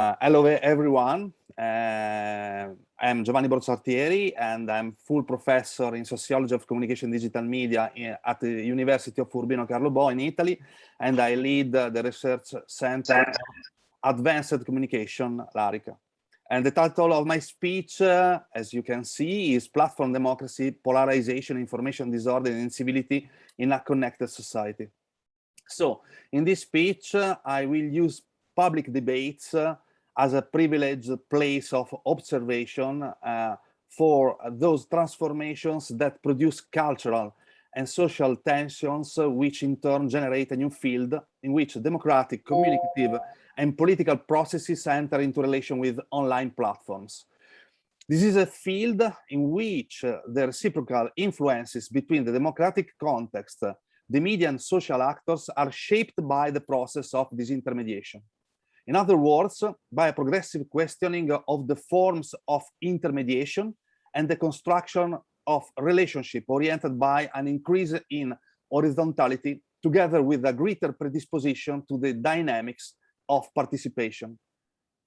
Hello everyone, I'm Giovanni Artieri and I'm full professor in Sociology of Communication and Digital Media at the University of Urbino, Carlo in Italy, and I lead the Research Center Advanced Communication, Larica. And the title of my speech, as you can see, is Platform Democracy, Polarization, Information Disorder, and Incivility in a Connected Society. So, in this speech, I will use public debates as a privileged place of observation for those transformations that produce cultural and social tensions, which in turn generate a new field in which democratic, communicative, and political processes enter into relation with online platforms. This is a field in which the reciprocal influences between the democratic context, the media, and social actors are shaped by the process of disintermediation. In other words, by a progressive questioning of the forms of intermediation and the construction of relationship oriented by an increase in horizontality, together with a greater predisposition to the dynamics of participation.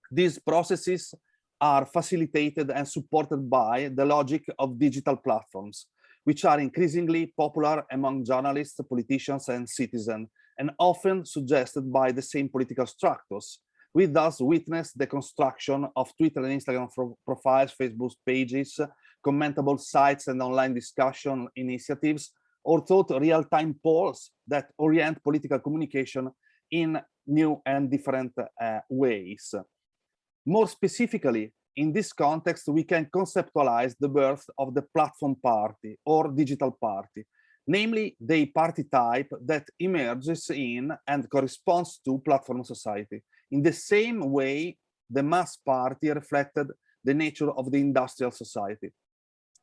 These processes are facilitated and supported by the logic of digital platforms, which are increasingly popular among journalists, politicians, and citizens, and often suggested by the same political structures. We thus witness the construction of Twitter and Instagram profiles, Facebook pages, commentable sites, and online discussion initiatives, or real-time polls that orient political communication in new and different ways. More specifically, in this context, we can conceptualize the birth of the platform party or digital party, namely the party type that emerges in and corresponds to platform society. In the same way, the mass party reflected the nature of the industrial society.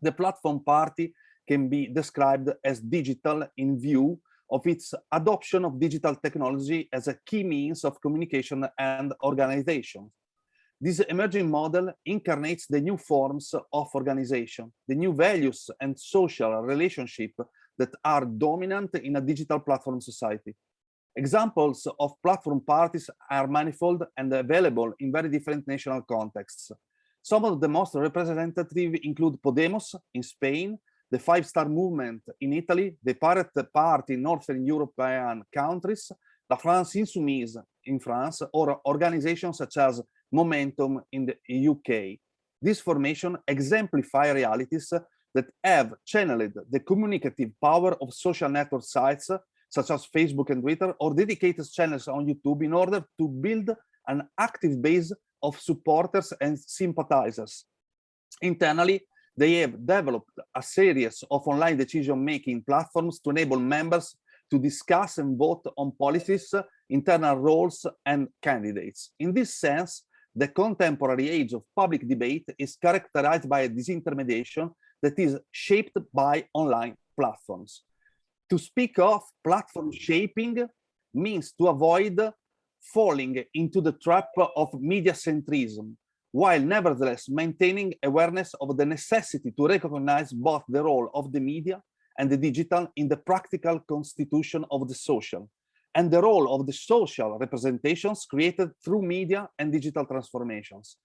The platform party can be described as digital in view of its adoption of digital technology as a key means of communication and organization. This emerging model incarnates the new forms of organization, the new values and social relationships that are dominant in a digital platform society. Examples of platform parties are manifold and available in very different national contexts. Some of the most representative include Podemos in Spain, the Five Star Movement in Italy, the Pirate Party in Northern European countries, La France Insoumise in France, or organizations such as Momentum in the UK. These formations exemplify realities that have channeled the communicative power of social network sites such as Facebook and Twitter, or dedicated channels on YouTube in order to build an active base of supporters and sympathizers. Internally, they have developed a series of online decision-making platforms to enable members to discuss and vote on policies, internal roles, and candidates. In this sense, the contemporary age of public debate is characterized by a disintermediation that is shaped by online platforms. To speak of platform shaping means to avoid falling into the trap of media centrism, while nevertheless maintaining awareness of the necessity to recognize both the role of the media and the digital in the practical constitution of the social, and the role of the social representations created through media and digital transformations.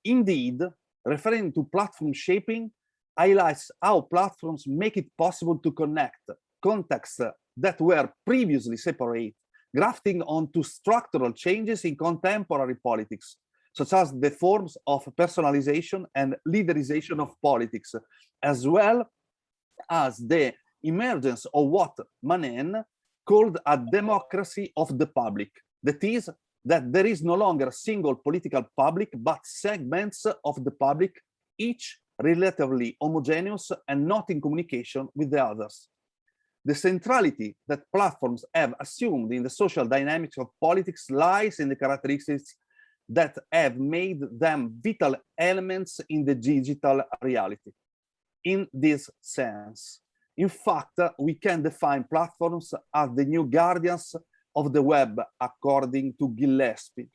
Indeed, referring to platform shaping highlights how platforms make it possible to connect contexts that were previously separate, grafting onto structural changes in contemporary politics, such as the forms of personalization and leaderization of politics, as well as the emergence of what Manin called a democracy of the public. That is, that there is no longer a single political public, but segments of the public, each relatively homogeneous and not in communication with the others. The centrality that platforms have assumed in the social dynamics of politics lies in the characteristics that have made them vital elements in the digital reality. In this sense, in fact, we can define platforms as the new guardians of the web, according to Gillespie,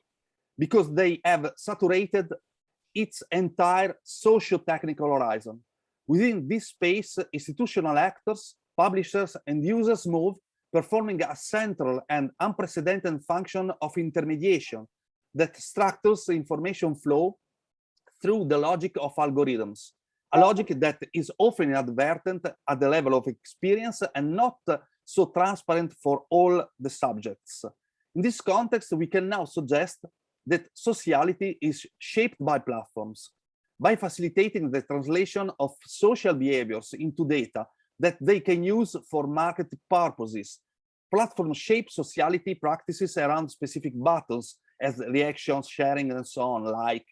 because they have saturated its entire socio-technical horizon. Within this space, institutional actors, publishers, and users move, performing a central and unprecedented function of intermediation, that structures information flow through the logic of algorithms, a logic that is often inadvertent at the level of experience and not so transparent for all the subjects. In this context, we can now suggest that sociality is shaped by platforms, by facilitating the translation of social behaviors into data that they can use for market purposes. Platforms shape sociality practices around specific buttons as reactions, sharing, and so on, like,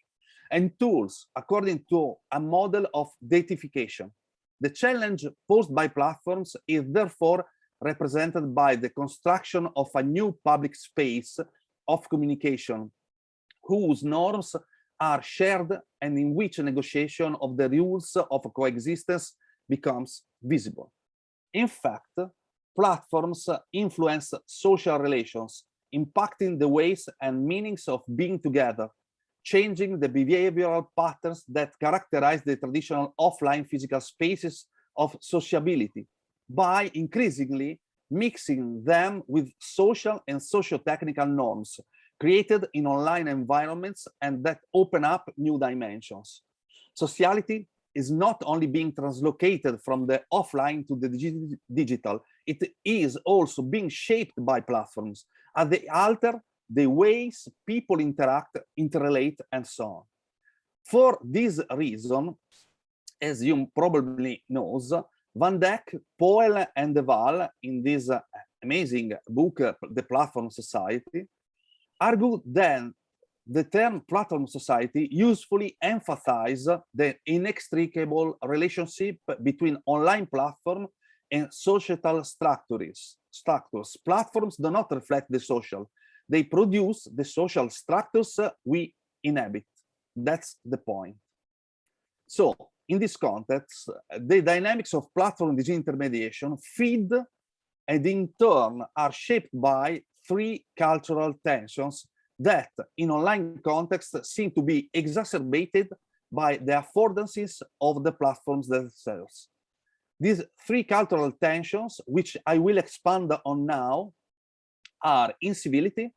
and tools according to a model of datification. The challenge posed by platforms is therefore represented by the construction of a new public space of communication whose norms are shared and in which a negotiation of the rules of coexistence becomes visible. In fact, platforms influence social relations, impacting the ways and meanings of being together, changing the behavioral patterns that characterize the traditional offline physical spaces of sociability by increasingly mixing them with social and socio-technical norms created in online environments and that open up new dimensions. Sociality is not only being translocated from the offline to the digital, it is also being shaped by platforms as they alter the ways people interact, interrelate, and so on. For this reason, as you probably knows, Van Dijk, Poel, and De Waal, in this amazing book, The Platform Society, argue that the term platform society usefully emphasizes the inextricable relationship between online platform and societal structures. Platforms do not reflect the social. They produce the social structures we inhabit. That's the point. So, in this context, the dynamics of platform disintermediation feed and in turn are shaped by three cultural tensions that in online context seem to be exacerbated by the affordances of the platforms themselves. These three cultural tensions, which I will expand on now, are incivility,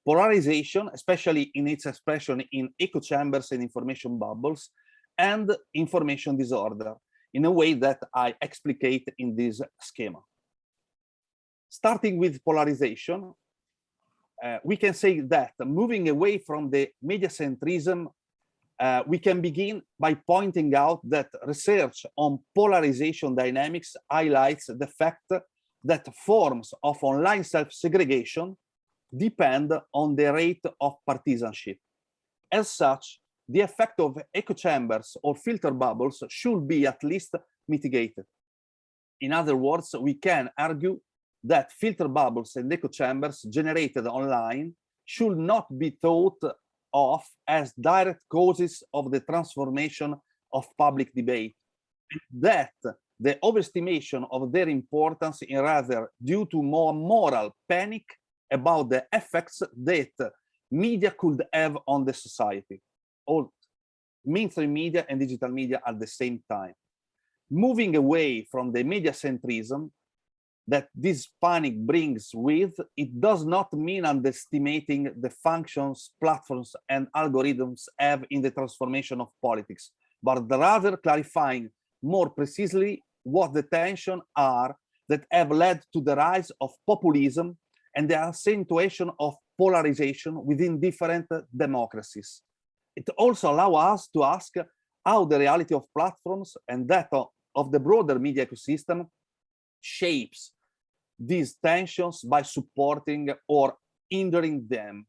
polarization, especially in its expression in echo chambers and information bubbles, and information disorder, in a way that I explicate in this schema. Starting with polarization, we can say that moving away from the mediacentrism, we can begin by pointing out that research on polarization dynamics highlights the fact that forms of online self-segregation depend on the rate of partisanship. As such, the effect of echo chambers or filter bubbles should be at least mitigated. In other words, we can argue that filter bubbles and echo chambers generated online should not be thought of as direct causes of the transformation of public debate, that the overestimation of their importance is rather due to more moral panic about the effects that media could have on the society, or mainstream media and digital media at the same time. Moving away from the mediacentrism that this panic brings with, it does not mean underestimating the functions platforms and algorithms have in the transformation of politics, but rather clarifying more precisely what the tensions are that have led to the rise of populism and the accentuation of polarization within different democracies. It also allows us to ask how the reality of platforms and that of the broader media ecosystem shapes these tensions by supporting or hindering them.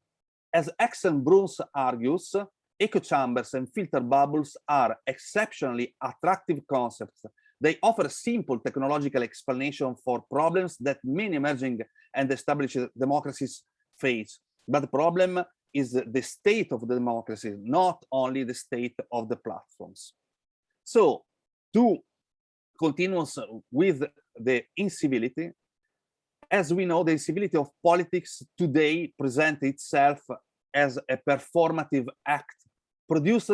As Bruns argues, echo chambers and filter bubbles are exceptionally attractive concepts. They offer a simple technological explanation for problems that many emerging and established democracies face. But the problem is the state of the democracy, not only the state of the platforms. So, to continue with the incivility, as we know, the incivility of politics today presents itself as a performative act produced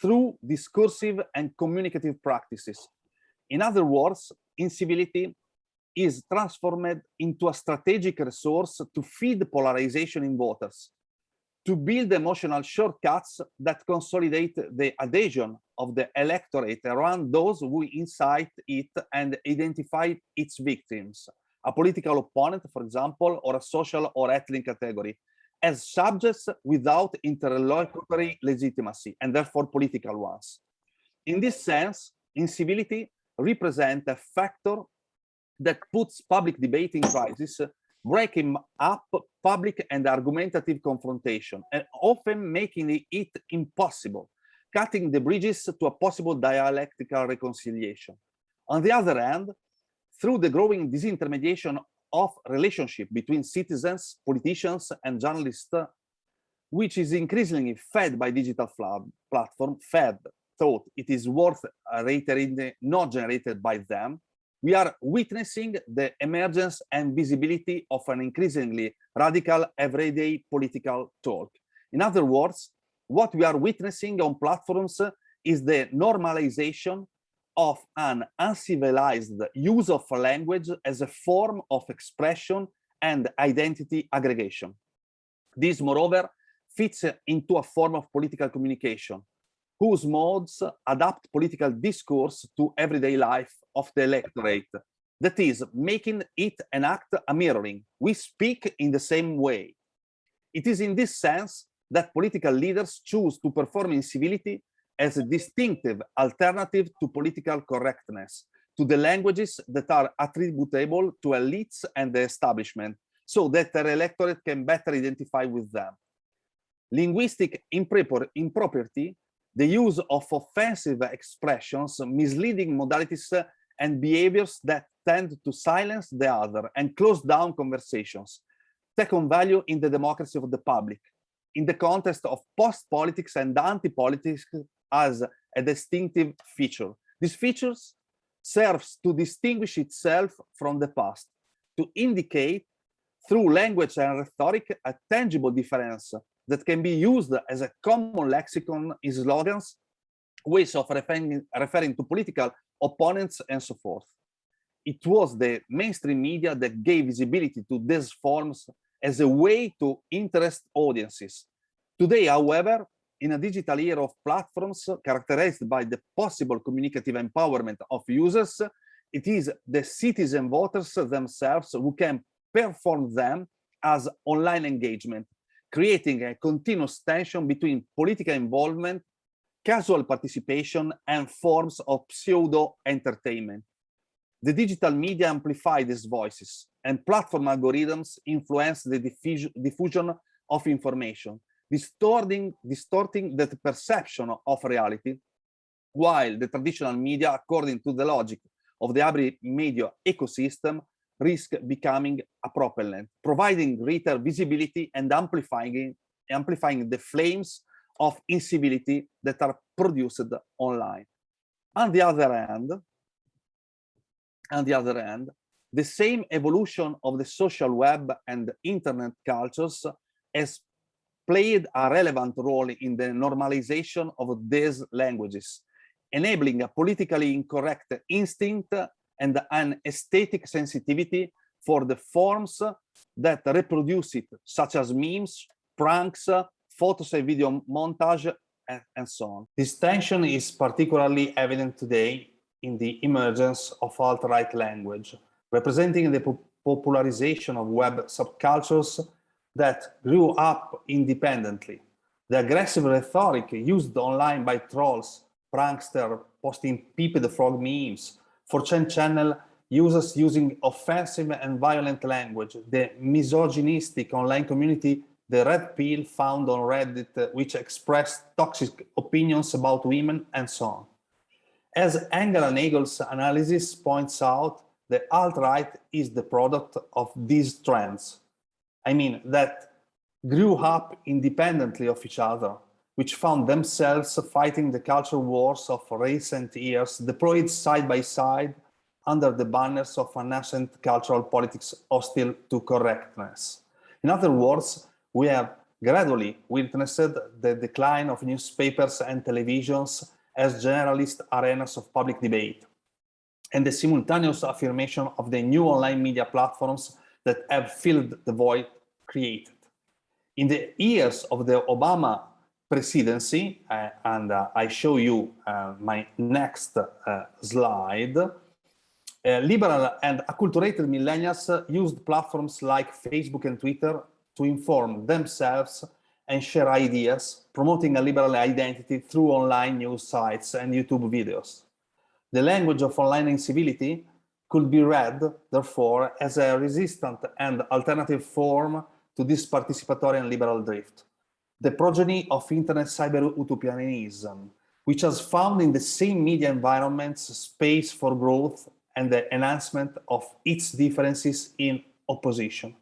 through discursive and communicative practices. In other words, incivility is transformed into a strategic resource to feed polarization in voters, to build emotional shortcuts that consolidate the adhesion of the electorate around those who incite it and identify its victims, a political opponent, for example, or a social or ethnic category, as subjects without interlocutory legitimacy, and therefore political ones. In this sense, incivility represents a factor that puts public debate in crisis, breaking up public and argumentative confrontation, and often making it impossible, cutting the bridges to a possible dialectical reconciliation. On the other hand, through the growing disintermediation of relationship between citizens, politicians, and journalists, which is increasingly fed by digital platform, thought it is worth reiterating, not generated by them, we are witnessing the emergence and visibility of an increasingly radical everyday political talk. In other words, what we are witnessing on platforms is the normalization of an uncivilized use of language as a form of expression and identity aggregation. This, moreover, fits into a form of political communication, whose modes adapt political discourse to everyday life of the electorate. That is, making it enact a mirroring. We speak in the same way. It is in this sense that political leaders choose to perform incivility as a distinctive alternative to political correctness, to the languages that are attributable to elites and the establishment, so that their electorate can better identify with them. Linguistic impropriety, the use of offensive expressions, misleading modalities, and behaviors that tend to silence the other and close down conversations, take on value in the democracy of the public, in the context of post-politics and anti-politics as a distinctive feature. These features serves to distinguish itself from the past, to indicate through language and rhetoric a tangible difference that can be used as a common lexicon in slogans, ways of referring to political opponents, and so forth. It was the mainstream media that gave visibility to these forms as a way to interest audiences. Today, however, in a digital era of platforms characterized by the possible communicative empowerment of users, it is the citizen voters themselves who can perform them as online engagement, creating a continuous tension between political involvement, casual participation, and forms of pseudo-entertainment. The digital media amplify these voices, and platform algorithms influence the diffusion of information, distorting the perception of reality, while the traditional media, according to the logic of the hybrid media ecosystem, risk becoming a propellant, providing greater visibility and amplifying the flames of incivility that are produced online. On the other hand, the same evolution of the social web and internet cultures has played a relevant role in the normalization of these languages, enabling a politically incorrect instinct and an aesthetic sensitivity for the forms that reproduce it, such as memes, pranks, photos and video montage, and so on. This tension is particularly evident today in the emergence of alt-right language, representing the popularization of web subcultures that grew up independently. The aggressive rhetoric used online by trolls, pranksters posting Pepe the Frog memes, 4chan channel users using offensive and violent language, the misogynistic online community, the Red Pill found on Reddit, which expressed toxic opinions about women, and so on. As Angela Nagel's analysis points out, the alt-right is the product of these trends. I mean, that grew up independently of each other, which found themselves fighting the culture wars of recent years, deployed side by side under the banners of a nascent cultural politics hostile to correctness. In other words, we have gradually witnessed the decline of newspapers and televisions as generalist arenas of public debate, and the simultaneous affirmation of the new online media platforms that have filled the void created. In the years of the Obama presidency, and I show you my next slide, liberal and acculturated millennials used platforms like Facebook and Twitter to inform themselves and share ideas, promoting a liberal identity through online news sites and YouTube videos. The language of online incivility could be read, therefore, as a resistant and alternative form to this participatory and liberal drift. The progeny of internet cyber-utopianism, which has found in the same media environments space for growth and the enhancement of its differences in opposition.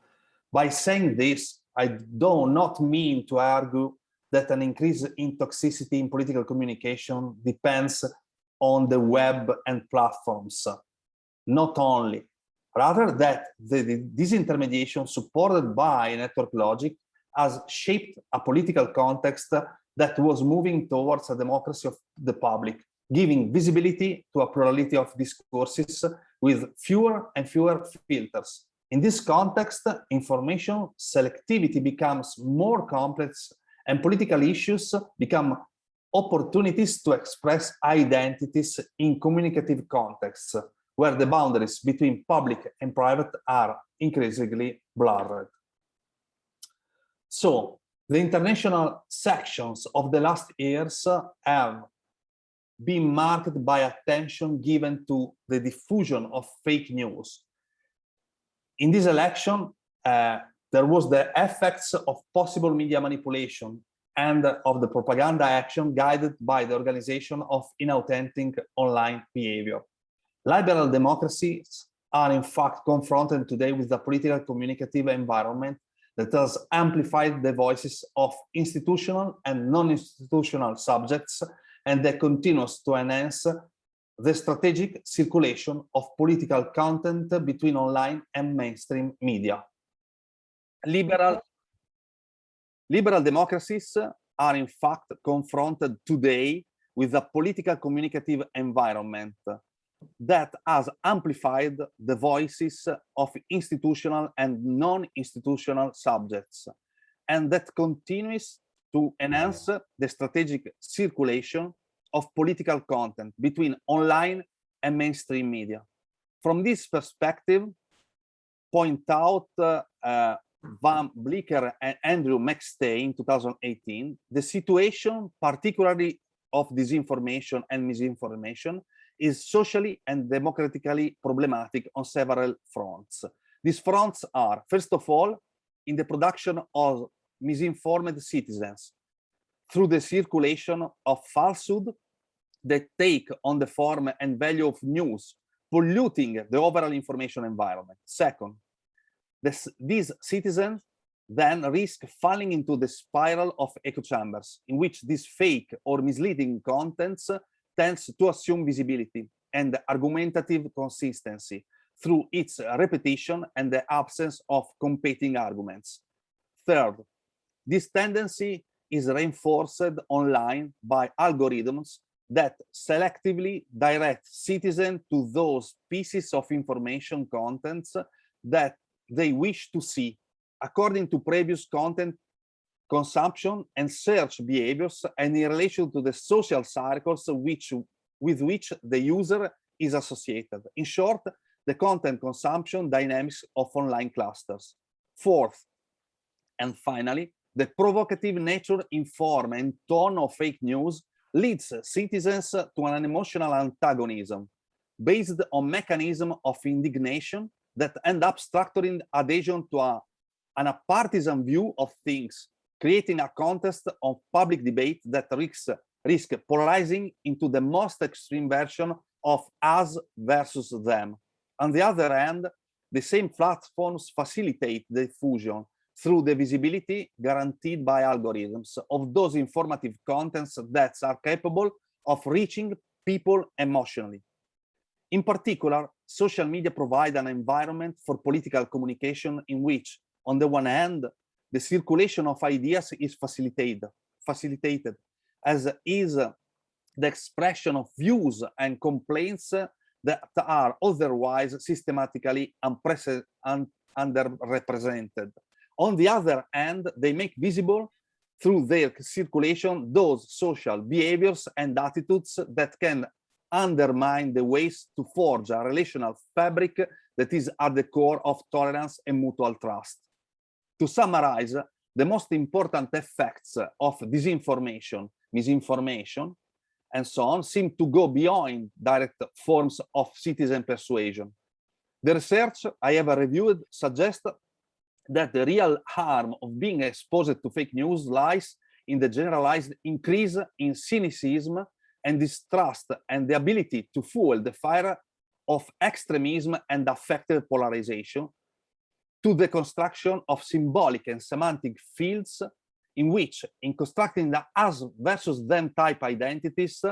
By saying this, I do not mean to argue that an increase in toxicity in political communication depends on the web and platforms. Not only, rather that the disintermediation supported by network logic has shaped a political context that was moving towards a democracy of the public, giving visibility to a plurality of discourses with fewer and fewer filters. In this context, information selectivity becomes more complex and political issues become opportunities to express identities in communicative contexts, where the boundaries between public and private are increasingly blurred. So, the international sections of the last years have been marked by attention given to the diffusion of fake news. In this election, there was the effects of possible media manipulation and of the propaganda action guided by the organization of inauthentic online behavior. Liberal democracies are in fact confronted today with a political communicative environment that has amplified the voices of institutional and non-institutional subjects and that continues to enhance the strategic circulation of political content between online and mainstream media. Liberal democracies are in fact confronted today with a political communicative environment that has amplified the voices of institutional and non-institutional subjects, and that continues to enhance the strategic circulation of political content between online and mainstream media. From this perspective, point out Van Blicker and Andrew McStay in 2018, the situation, particularly of disinformation and misinformation, is socially and democratically problematic on several fronts. These fronts are, first of all, in the production of misinformed citizens through the circulation of falsehood that take on the form and value of news, polluting the overall information environment. Second, these citizens then risk falling into the spiral of echo chambers, in which this fake or misleading contents tends to assume visibility and argumentative consistency through its repetition and the absence of competing arguments. Third, this tendency is reinforced online by algorithms that selectively direct citizens to those pieces of information contents that they wish to see, according to previous content consumption and search behaviors and in relation to the social circles with which the user is associated. In short, the content consumption dynamics of online clusters. Fourth, and finally, the provocative nature in form and tone of fake news leads citizens to an emotional antagonism based on mechanism of indignation that end up structuring adhesion to a partisan view of things, creating a context of public debate that risk polarizing into the most extreme version of us versus them. On the other hand, the same platforms facilitate the diffusion through the visibility guaranteed by algorithms of those informative contents that are capable of reaching people emotionally. In particular, social media provide an environment for political communication in which, on the one hand, the circulation of ideas is facilitated, as is the expression of views and complaints that are otherwise systematically underrepresented. On the other hand, they make visible through their circulation those social behaviors and attitudes that can undermine the ways to forge a relational fabric that is at the core of tolerance and mutual trust. To summarize, the most important effects of disinformation, misinformation, and so on seem to go beyond direct forms of citizen persuasion. The research I have reviewed suggests that the real harm of being exposed to fake news lies in the generalized increase in cynicism and distrust and the ability to fuel the fire of extremism and affective polarization to the construction of symbolic and semantic fields in which, in constructing the us versus them type identities,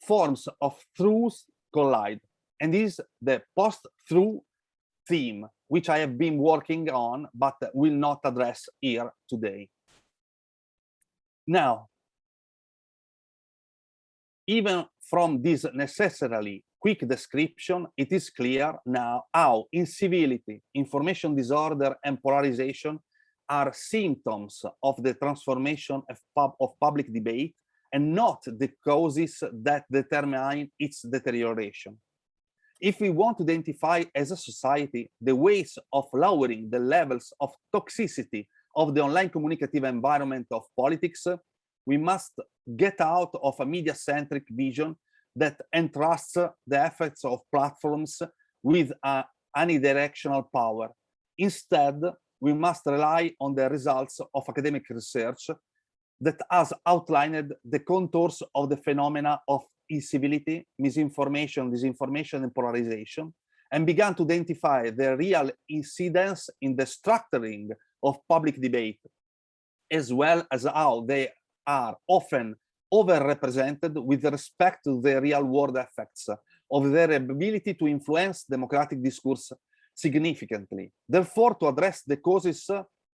forms of truth collide. And is the post-truth theme, which I have been working on, but will not address here today. Now, even from this necessarily quick description, it is clear now how incivility, information disorder, and polarization are symptoms of the transformation of public debate and not the causes that determine its deterioration. If we want to identify as a society the ways of lowering the levels of toxicity of the online communicative environment of politics, we must get out of a media-centric vision that entrusts the efforts of platforms with an unidirectional power. Instead, we must rely on the results of academic research that has outlined the contours of the phenomena of incivility, misinformation, disinformation, and polarization, and began to identify the real incidence in the structuring of public debate, as well as how they are often overrepresented with respect to the real-world effects of their ability to influence democratic discourse significantly. Therefore, to address the causes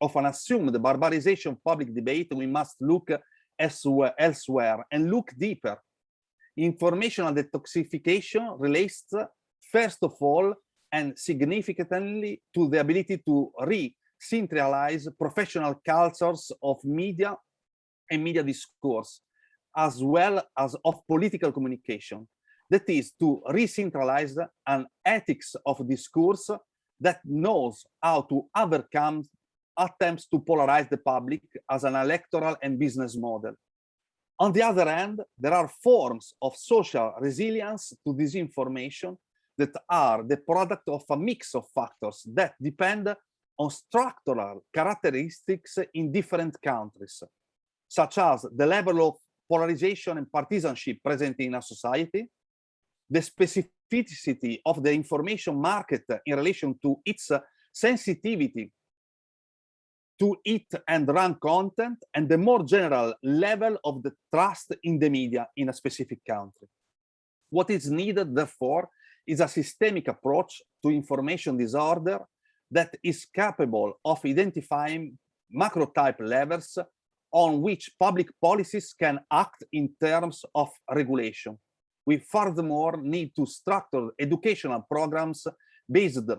of an assumed barbarization of public debate, we must look elsewhere and look deeper. Informational detoxification relates, first of all, and significantly to the ability to re-centralize professional cultures of media and media discourse, as well as of political communication. That is, to re-centralize an ethics of discourse that knows how to overcome attempts to polarize the public as an electoral and business model. On the other hand, there are forms of social resilience to disinformation that are the product of a mix of factors that depend on structural characteristics in different countries, such as the level of polarization and partisanship present in a society, the specificity of the information market in relation to its sensitivity to eat and run content, and the more general level of the trust in the media in a specific country. What is needed, therefore, is a systemic approach to information disorder that is capable of identifying macrotype levels on which public policies can act in terms of regulation. We furthermore need to structure educational programs based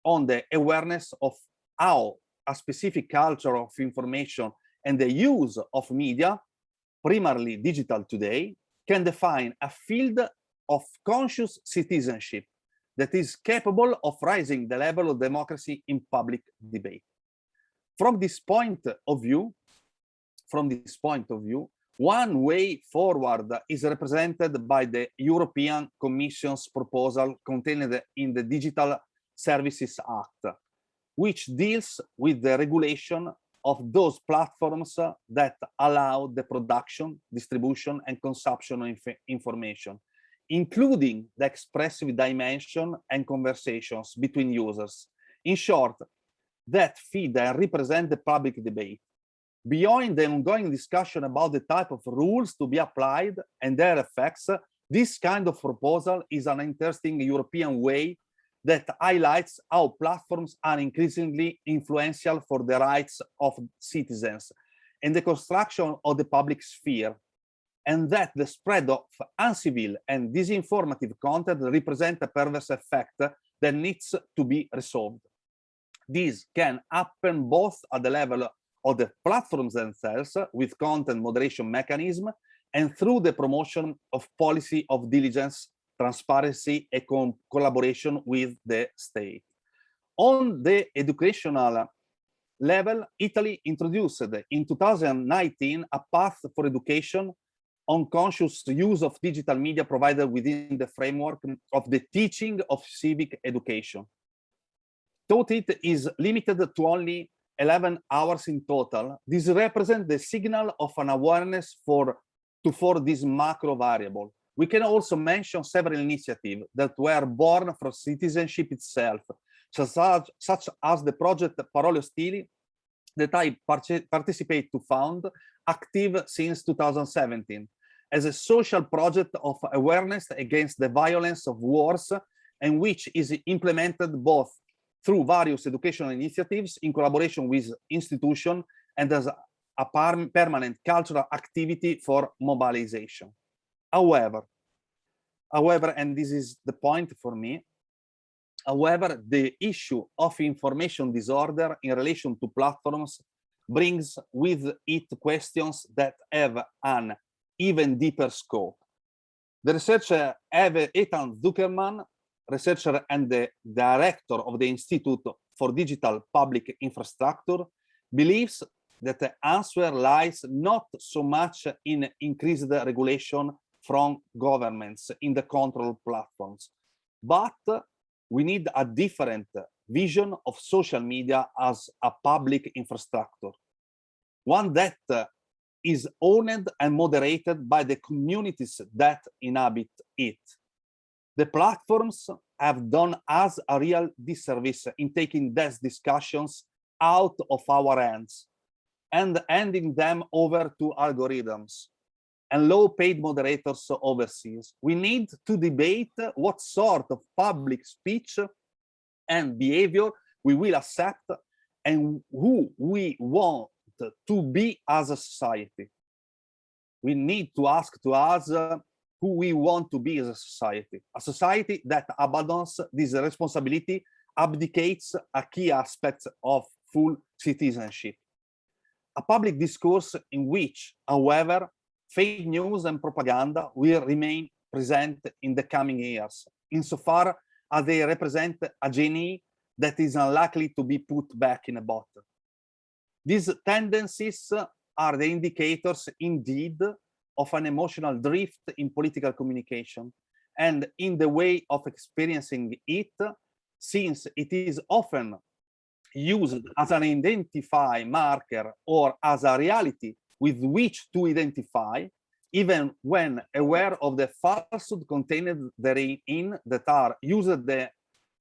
on the awareness of how a specific culture of information and the use of media, primarily digital today, can define a field of conscious citizenship that is capable of raising the level of democracy in public debate. From this point of view, one way forward is represented by the European Commission's proposal contained in the Digital Services Act, which deals with the regulation of those platforms that allow the production, distribution, and consumption of information, including the expressive dimension and conversations between users. In short, that feed and represent the public debate. Beyond the ongoing discussion about the type of rules to be applied and their effects, this kind of proposal is an interesting European way that highlights how platforms are increasingly influential for the rights of citizens and the construction of the public sphere, and that the spread of uncivil and disinformative content represents a perverse effect that needs to be resolved. This can happen both at the level of the platforms themselves with content moderation mechanism and through the promotion of policy of diligence, transparency, and collaboration with the state. On the educational level, Italy introduced in 2019 a path for education on conscious use of digital media provided within the framework of the teaching of civic education. Though it is limited to only 11 hours in total, this represents the signal of an awareness for this macro variable. We can also mention several initiatives that were born from citizenship itself, such as the project Parole Ostili that I participate to found, active since 2017, as a social project of awareness against the violence of wars, and which is implemented both through various educational initiatives in collaboration with institutions and as a permanent cultural activity for mobilization. However, and this is the point for me, however, the issue of information disorder in relation to platforms brings with it questions that have an even deeper scope. The researcher Ethan Zuckerman, researcher and the director of the Institute for Digital Public Infrastructure, believes that the answer lies not so much in increased regulation from governments in the control platforms, but we need a different vision of social media as a public infrastructure, one that is owned and moderated by the communities that inhabit it. The platforms have done us a real disservice in taking these discussions out of our hands and handing them over to algorithms and low-paid moderators overseas. We need to debate what sort of public speech and behavior we will accept and who we want to be as a society. We need to ask to us who we want to be as a society that abandons this responsibility, abdicates a key aspect of full citizenship. A public discourse in which, however, fake news and propaganda will remain present in the coming years, insofar as they represent a genie that is unlikely to be put back in a bottle. These tendencies are the indicators, indeed, of an emotional drift in political communication and in the way of experiencing it, since it is often used as an identify marker or as a reality with which to identify, even when aware of the falsehood contained therein that are used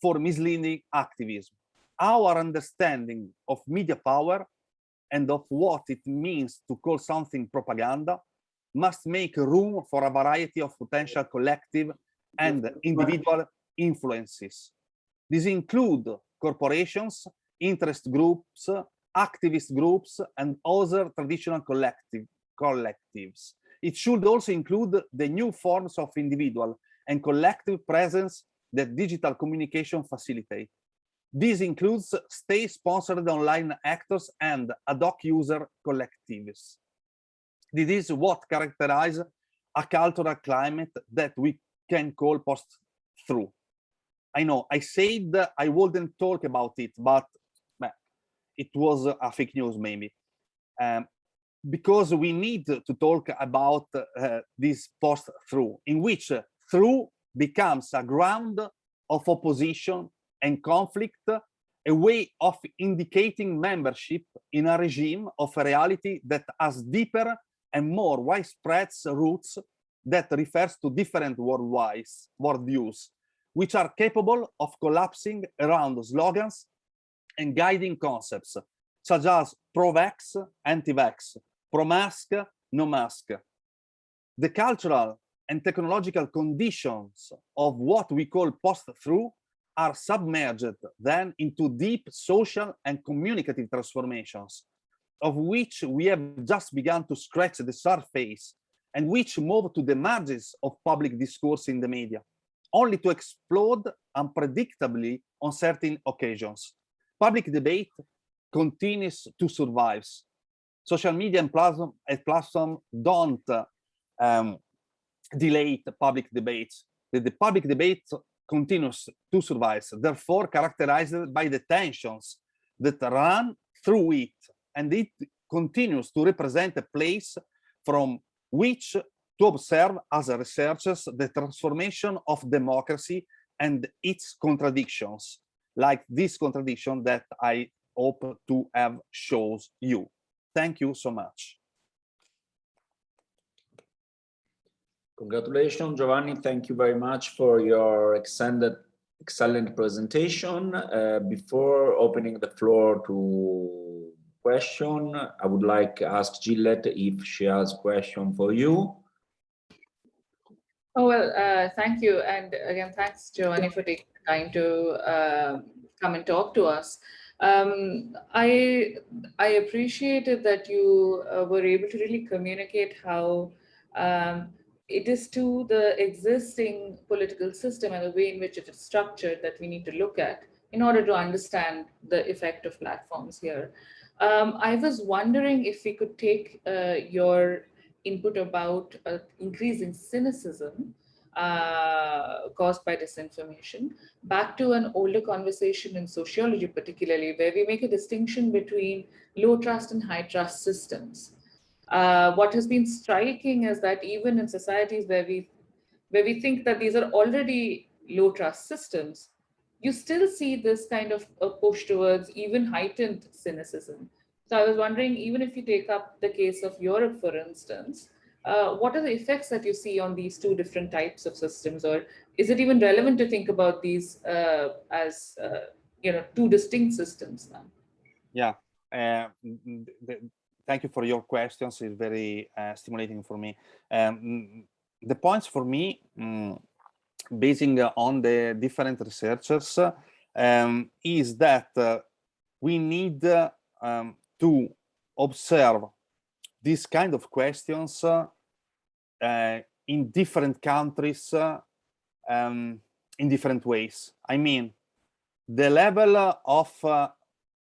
for misleading activism. Our understanding of media power and of what it means to call something propaganda must make room for a variety of potential collective and individual influences. These include corporations, interest groups, activist groups, and other traditional collectives. It should also include the new forms of individual and collective presence that digital communication facilitate. This includes state-sponsored online actors and ad hoc user collectives. This is what characterizes a cultural climate that we can call post-truth. I know, I said I wouldn't talk about it, but it was a fake news maybe. Because we need to talk about this post-truth, in which truth becomes a ground of opposition and conflict, a way of indicating membership in a regime of a reality that has deeper and more widespread roots that refers to different worldviews, which are capable of collapsing around slogans and guiding concepts, such as pro-vax, anti-vax, pro-mask, no-mask. The cultural and technological conditions of what we call post-truth are submerged then into deep social and communicative transformations, of which we have just begun to scratch the surface and which move to the margins of public discourse in the media, only to explode unpredictably on certain occasions, public debate continues to survive. Social media and platform don't delay the public debates. The public debate continues to survive, therefore characterized by the tensions that run through it, and it continues to represent a place from which to observe as researchers the transformation of democracy and its contradictions, like this contradiction that I hope to have shows you. Thank you so much. Congratulations, Giovanni. Thank you very much for your excellent presentation. Before opening the floor to question, I would like to ask Gillette if she has a question for you. Oh, well, thank you. And again, thanks, Giovanni, for taking the time to come and talk to us. I appreciated that you were able to really communicate how it is to the existing political system and the way in which it is structured that we need to look at in order to understand the effect of platforms here. I was wondering if we could take your input about increasing cynicism caused by disinformation back to an older conversation in sociology, particularly, where we make a distinction between low trust and high trust systems. What has been striking is that even in societies where we think that these are already low trust systems, you still see this kind of a push towards even heightened cynicism. So I was wondering, even if you take up the case of Europe, for instance, what are the effects that you see on these two different types of systems, or is it even relevant to think about these as two distinct systems now? Yeah, thank you for your questions. It's very stimulating for me. The points for me, basing on the different researchers, is that we need to observe these kind of questions in different countries in different ways. I mean, the level of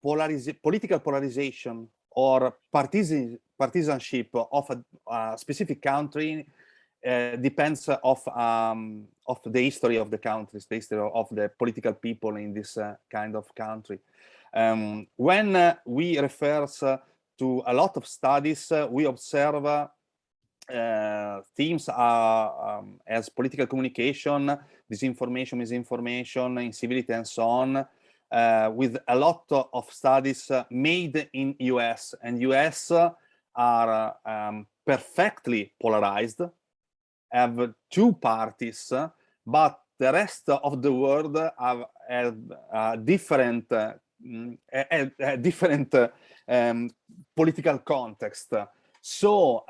political polarization or partisanship of a specific country depends of the history of the countries, the history of the political people in this kind of country. When we refer to a lot of studies, we observe themes as political communication, disinformation, misinformation, incivility, and so on, with a lot of studies made in US, and US are perfectly polarized, have two parties, but the rest of the world have different political context. So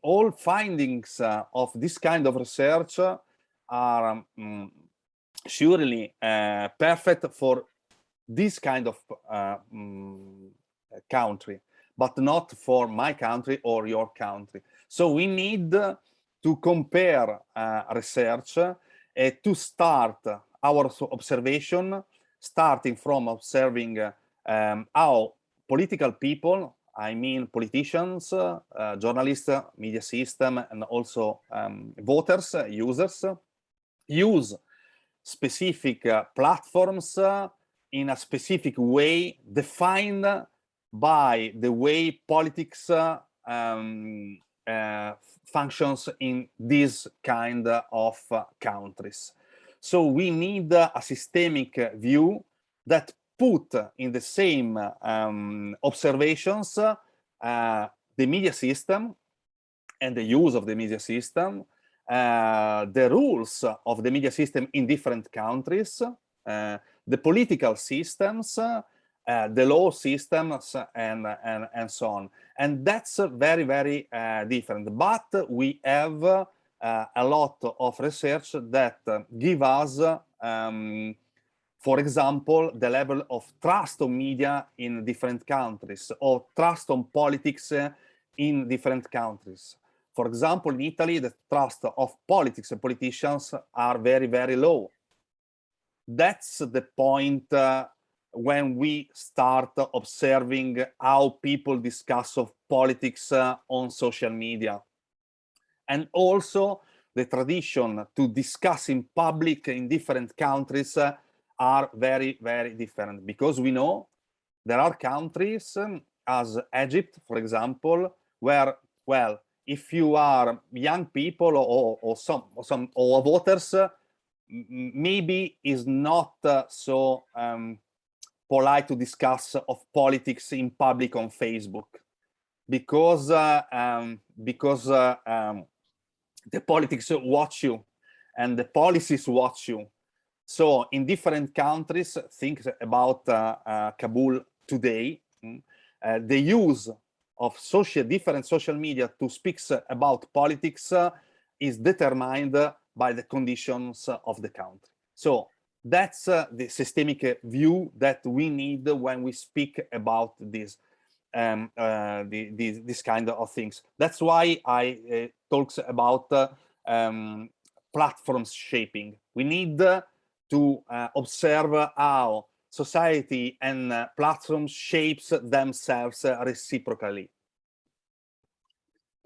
all findings of this kind of research are surely perfect for this kind of country, but not for my country or your country. So we need to compare research to start our observation, starting from observing how political people, I mean politicians, journalists, media system, and also voters, users, use specific platforms in a specific way defined by the way politics functions in this kind of countries. So we need a systemic view that put in the same observations the media system and the use of the media system, the rules of the media system in different countries, the political systems, the law systems, and so on. And that's very, very different. But we have a lot of research that give us, for example, the level of trust on media in different countries, or trust on politics in different countries. For example, in Italy, the trust of politics and politicians are very, very low. That's the point when we start observing how people discuss of politics on social media. And also the tradition to discuss in public in different countries are very, very different, because we know there are countries as Egypt, for example, where, well, if you are young people or voters, maybe is not so polite to discuss of politics in public on Facebook, because the politics watch you and the policies watch you. So in different countries, think about Kabul today, the use of different social media to speak about politics is determined by the conditions of the country. So that's the systemic view that we need when we speak about this kind of things. That's why I talks about platforms shaping. We need to observe how society and platforms shapes themselves reciprocally.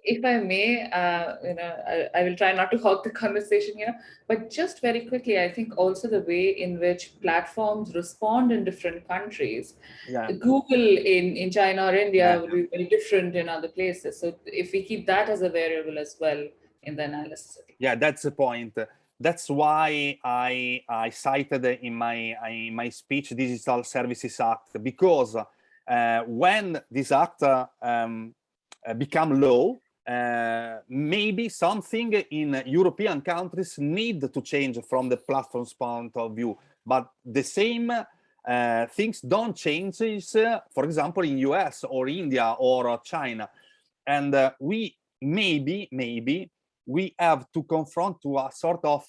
If I may, I will try not to hog the conversation here, but just very quickly, I think also the way in which platforms respond in different countries. Yeah. Google in China or India will be very different in other places. So if we keep that as a variable as well in the analysis. Yeah, that's the point. That's why I cited in my speech Digital Services Act, because when this act become law, maybe something in European countries need to change from the platform's point of view, but the same things don't change, for example, in US or India or China. And we maybe we have to confront to a sort of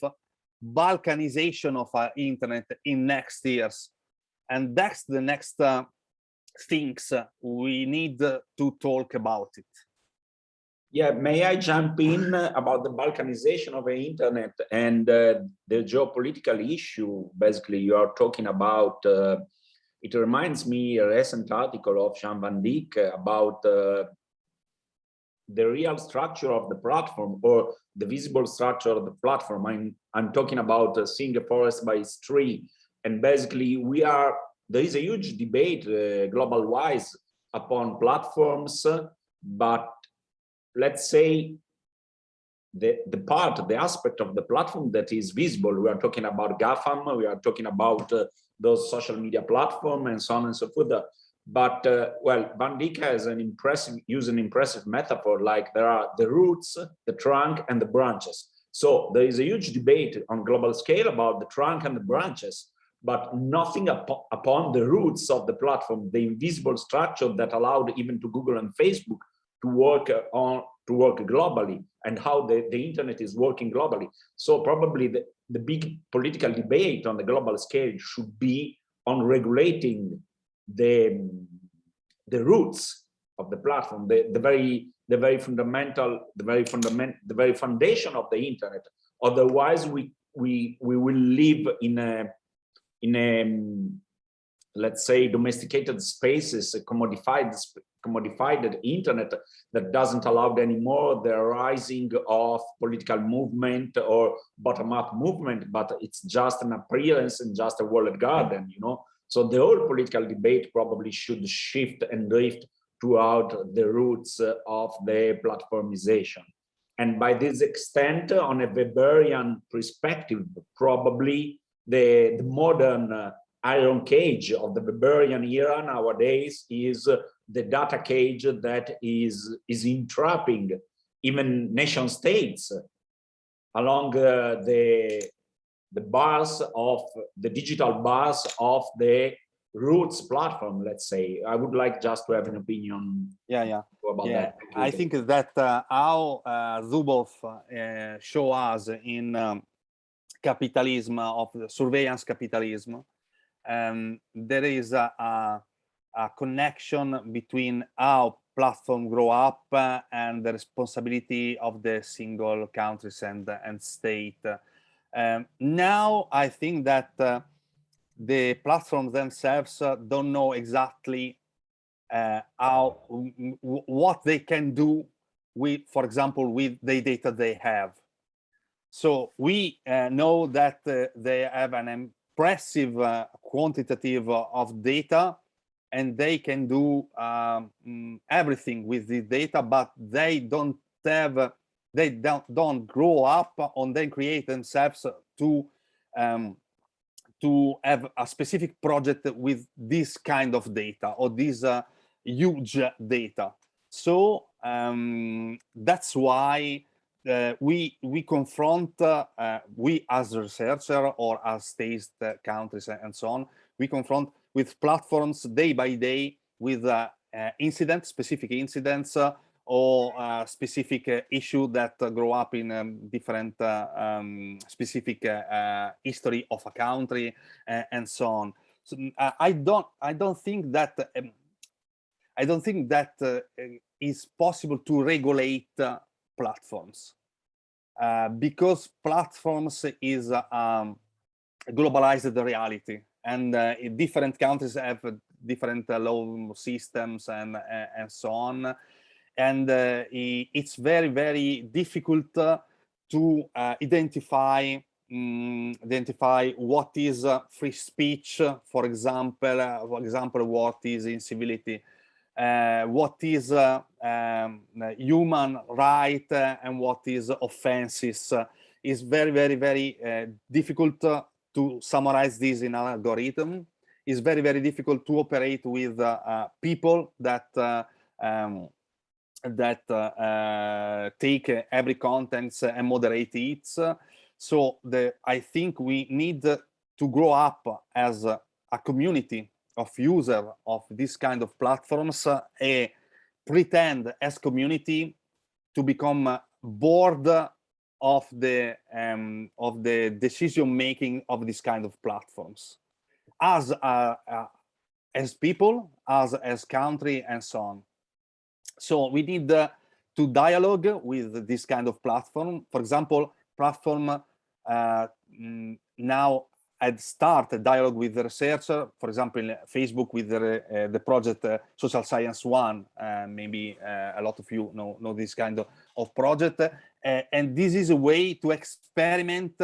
balkanization of our internet in next years. And that's the next things we need to talk about it. Yeah, may I jump in about the balkanization of the internet and the geopolitical issue? Basically, you are talking about, it reminds me a recent article of Jean Van Dijk about the real structure of the platform, or the visible structure of the platform. I'm talking about seeing a forest by its tree. And basically there is a huge debate global wise upon platforms, but let's say the aspect of the platform that is visible, we are talking about GAFAM, we are talking about those social media platforms and so on and so forth. But well, Van Dijk has an impressive metaphor, like there are the roots, the trunk, and the branches. So there is a huge debate on global scale about the trunk and the branches, but nothing upon the roots of the platform, the invisible structure that allowed even to Google and Facebook to work globally, and how the internet is working globally. So probably the big political debate on the global scale should be on regulating the roots of the platform, the very foundation of the internet. Otherwise, we will live in a let's say domesticated spaces, a commodified internet that doesn't allow anymore the rising of political movement or bottom-up movement, but it's just an appearance and just a walled garden, you know. So the whole political debate probably should shift and drift throughout the roots of the platformization. And by this extent, on a Weberian perspective, probably the modern iron cage of the Weberian era nowadays is the data cage that is entrapping even nation states along the bars of the digital bars of the roots platform, let's say. I would like just to have an opinion about that. I think that how Zuboff show us in capitalism, of the surveillance capitalism, there is a connection between how platform grow up and the responsibility of the single countries and state. Now I think that the platforms themselves don't know exactly what they can do with, for example, with the data they have. So we know that they have an impressive quantitative of data, and they can do everything with the data, but they don't have, they don't grow up or then create themselves to have a specific project with this kind of data or this huge data. So that's why we confront, we as researcher or as states, countries, and so on, we confront with platforms day by day with incidents, specific incidents, or specific issue that grow up in different specific history of a country, and so on. So I don't think that is possible to regulate platforms, because platforms is globalized reality, and different countries have different law systems and so on, and it's very, very difficult to identify what is free speech, for example, what is incivility, what is human right, and what is offenses. Is very, very, very difficult to summarize this in an algorithm. It's very, very difficult to operate with people that take every content and moderate it. So I think we need to grow up as a community of users of this kind of platforms, and pretend as community to become bored of the decision making of this kind of platforms, as people, as country, and so on. So we need to dialogue with this kind of platform. For example, platform now had started dialogue with the researcher. For example, in Facebook with the project Social Science One. Maybe a lot of you know this kind of project. And this is a way to experiment,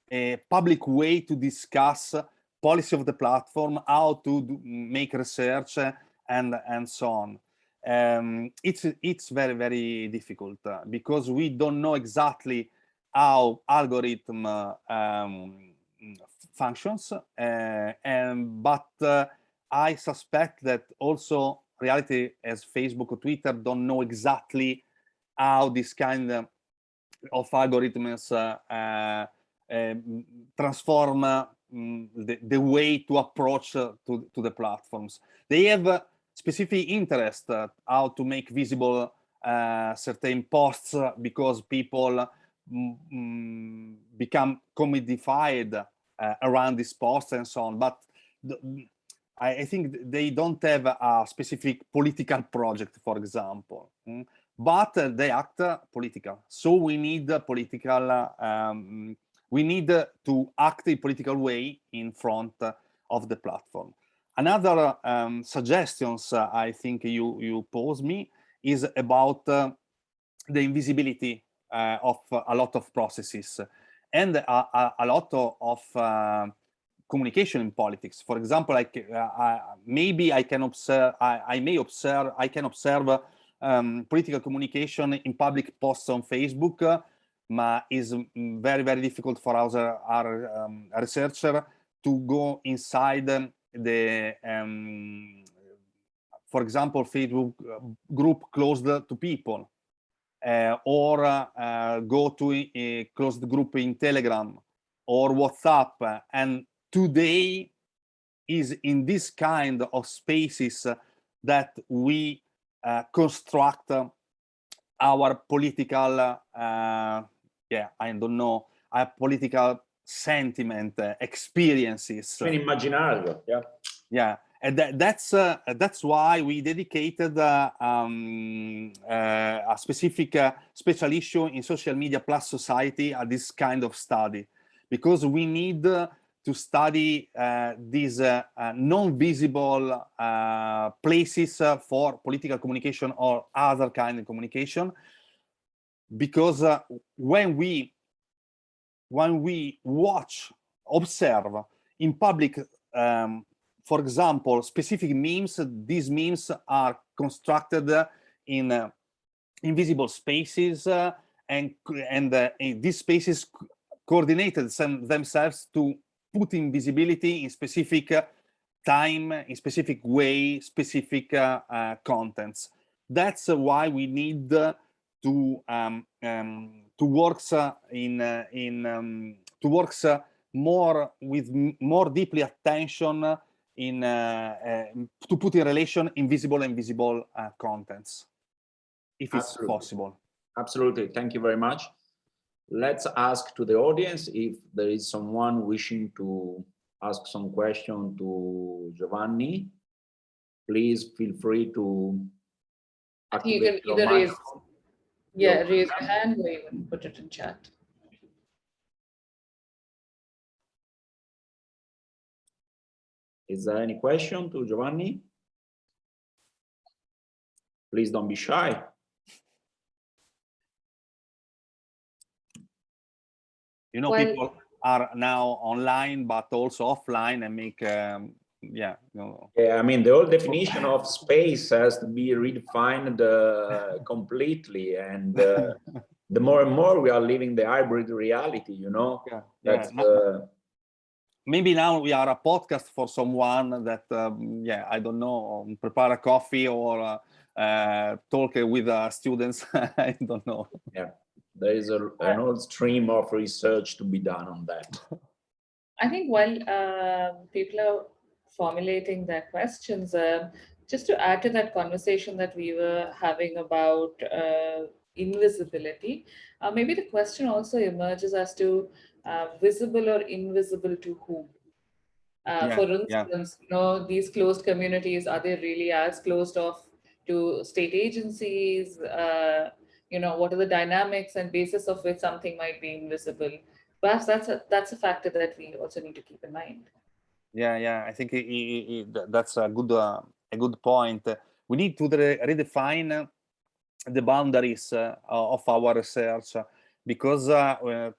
a public way to discuss policy of the platform, how to make research, and so on. It's very, very difficult because we don't know exactly how algorithm functions, but I suspect that also reality as Facebook or Twitter don't know exactly how this kind of algorithms transform the way to approach to the platforms. They have specific interest how to make visible certain posts, because people become commodified around these posts and so on. But I think they don't have a specific political project, for example, but they act political. So we need political. We need to act in political way in front of the platform. Another suggestions I think you pose me is about the invisibility of a lot of processes and a lot of communication in politics. For example, like maybe I can observe, I can observe political communication in public posts on Facebook, but is very, very difficult for our researcher to go inside the, for example, Facebook group closed to people, or go to a closed group in Telegram or WhatsApp. And today is in this kind of spaces that we construct our political, I don't know, our political sentiment, experiences. Immaginario, yeah. Yeah, and that's why we dedicated a specific special issue in Social Media plus Society at this kind of study, because we need to study these non-visible places for political communication or other kind of communication, because when we observe in public, for example, specific memes, these memes are constructed in invisible spaces, and these spaces coordinated themselves to put invisibility in specific time, in specific way, specific contents. That's why we need to works more with more deeply attention in to put in relation invisible and visible contents, if it's possible. Absolutely, thank you very much. Let's ask to the audience if there is someone wishing to ask some question to Giovanni. Please feel free to activate you can either raise your hand or even put it in chat. Is there any question to Giovanni? Please don't be shy. You know, people are now online, but also offline, and make, yeah. Yeah, I mean, the whole definition of space has to be redefined completely. And the more and more we are living the hybrid reality, you know. Yeah. That's, maybe now we are a podcast for someone that, yeah, I don't know, prepare a coffee or talk with students. I don't know. Yeah. There is an whole stream of research to be done on that. I think while people are formulating their questions, just to add to that conversation that we were having about invisibility, maybe the question also emerges as to visible or invisible to whom. For instance, you know, these closed communities, are they really as closed off to state agencies? You know, what are the dynamics and basis of which something might be invisible? Perhaps that's a factor that we also need to keep in mind. Yeah, I think that's a good point. We need to redefine the boundaries of our research, because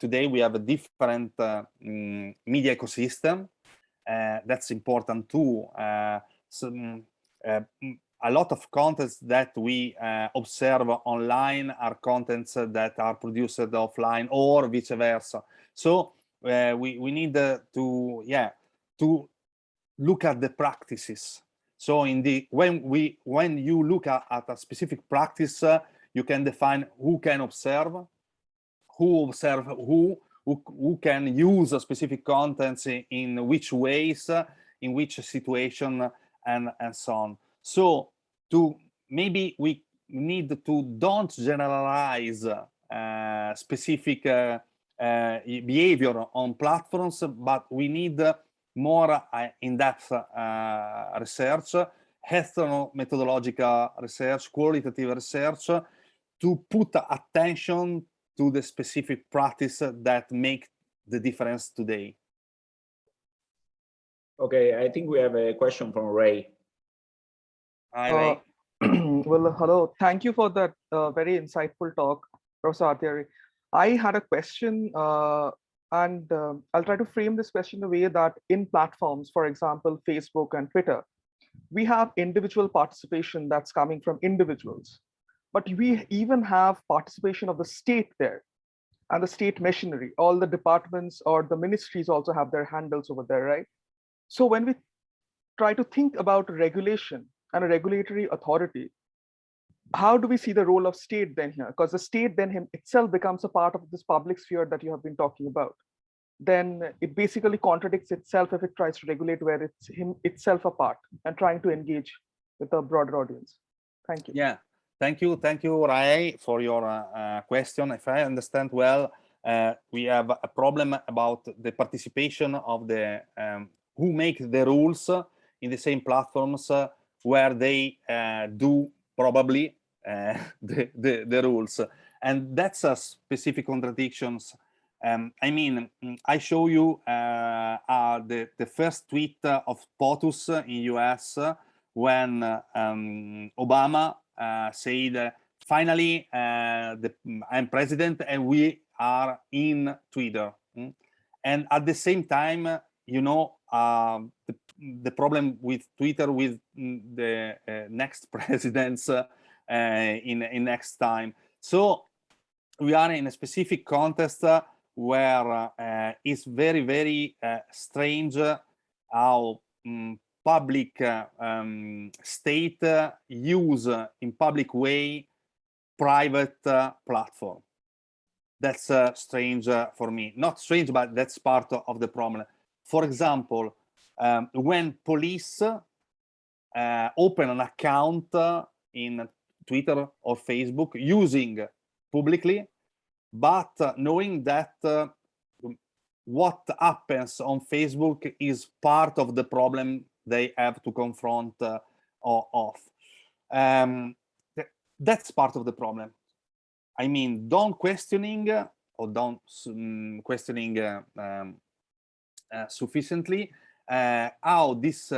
today we have a different media ecosystem. That's important too. A lot of contents that we observe online are contents that are produced offline, or vice versa. So we need to look at the practices. So when you look at a specific practice, you can define who can observe, who can use specific contents in which ways, in which situation, and so on. So maybe we need to don't generalize specific behavior on platforms, but we need more in-depth research, ethno-methodological research, qualitative research, to put attention to the specific practice that make the difference today. Okay, I think we have a question from Ray. Hi, Ray. Well, hello. Thank you for that very insightful talk, Professor Artieri. I had a question, and I'll try to frame this question in a way that in platforms, for example, Facebook and Twitter, we have individual participation that's coming from individuals, but we even have participation of the state there and the state machinery. All the departments or the ministries also have their handles over there, right? So when we try to think about regulation and a regulatory authority, how do we see the role of state then here? Because the state then itself becomes a part of this public sphere that you have been talking about. Then it basically contradicts itself if it tries to regulate where it's itself apart and trying to engage with a broader audience. Thank you. Yeah, thank you, Ray, for your question. If I understand well, we have a problem about the participation of the who make the rules in the same platforms where they do probably the rules, and that's a specific contradictions I mean, I show you the first tweet of POTUS in US when Obama said, finally, I'm president and we are in Twitter. And at the same time, you know, the problem with Twitter with the next presidents in next time. So we are in a specific context where it's very, very strange how public state use in public way private platform. That's strange for me. Not strange, but that's part of the problem. For example, when police open an account in Twitter or Facebook using publicly, but knowing that what happens on Facebook is part of the problem they have to confront of. That's part of the problem. I mean, don't questioning or don't questioning sufficiently how this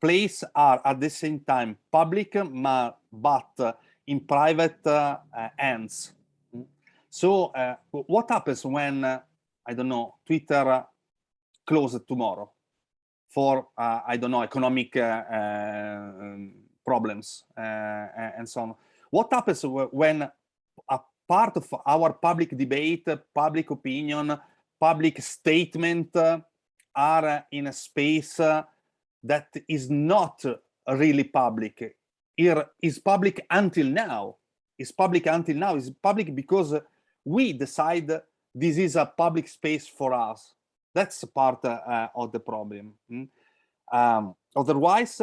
place are at the same time public, but in private hands. So what happens when, I don't know, Twitter closes tomorrow for, I don't know, economic problems and so on? What happens when a part of our public debate, public opinion, public statement are in a space that is not really public? It is public until now. It's public until now. It's public because we decide this is a public space for us. That's part of the problem. Otherwise,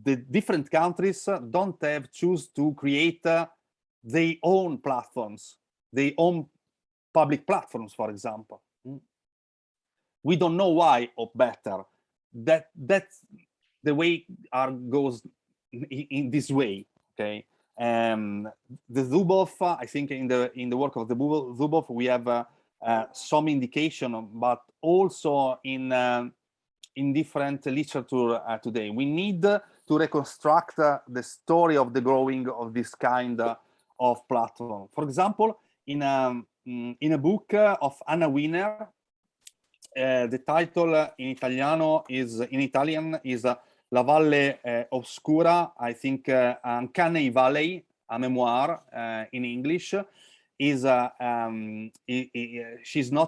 the different countries don't have choose to create their own platforms, their own public platforms, for example. We don't know why, or better, that's the way goes in this way. Okay, the Zuboff, I think in the work of the Zuboff we have some indication, but also in different literature today. We need to reconstruct the story of the growing of this kind of platform. For example, in a book of Anna Wiener, the title in Italian is La Valle Oscura, I think Uncanny Valley, a memoir in English. She's not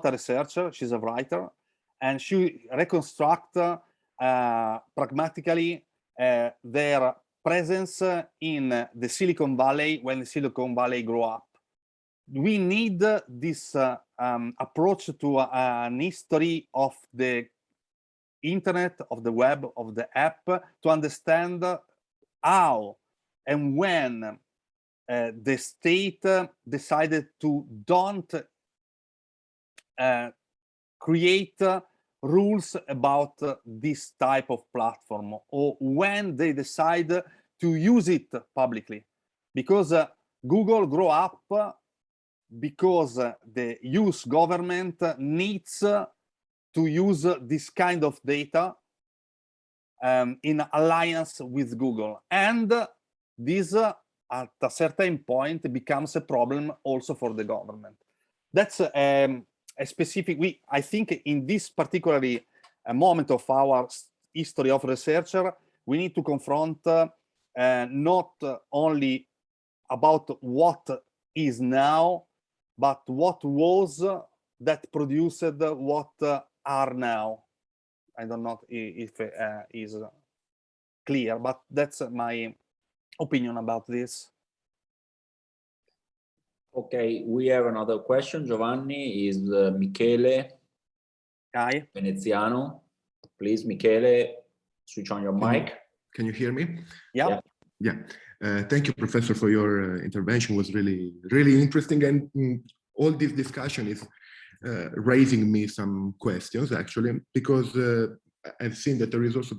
a researcher, she's a writer, and she reconstructs pragmatically their presence in the Silicon Valley when the Silicon Valley grew up. We need this approach to an history of the internet, of the web, of the app, to understand how and when the state decided to don't create rules about this type of platform, or when they decide to use it publicly. Because Google grew up because the US government needs to use this kind of data in alliance with Google. And this, at a certain point, becomes a problem also for the government. That's a specific, I think in this particular moment of our history of researcher, we need to confront not only about what is now, but what was that produced what are now. I don't know if is clear, but that's my opinion about this. Okay, we have another question. Giovanni, is Michele Hi. Veneziano. Please, Michele, switch on your mic. Can you hear me? Yeah. Yeah. Thank you, Professor, for your intervention. It was really, really interesting. And all this discussion is raising me some questions, actually, because I've seen that there is also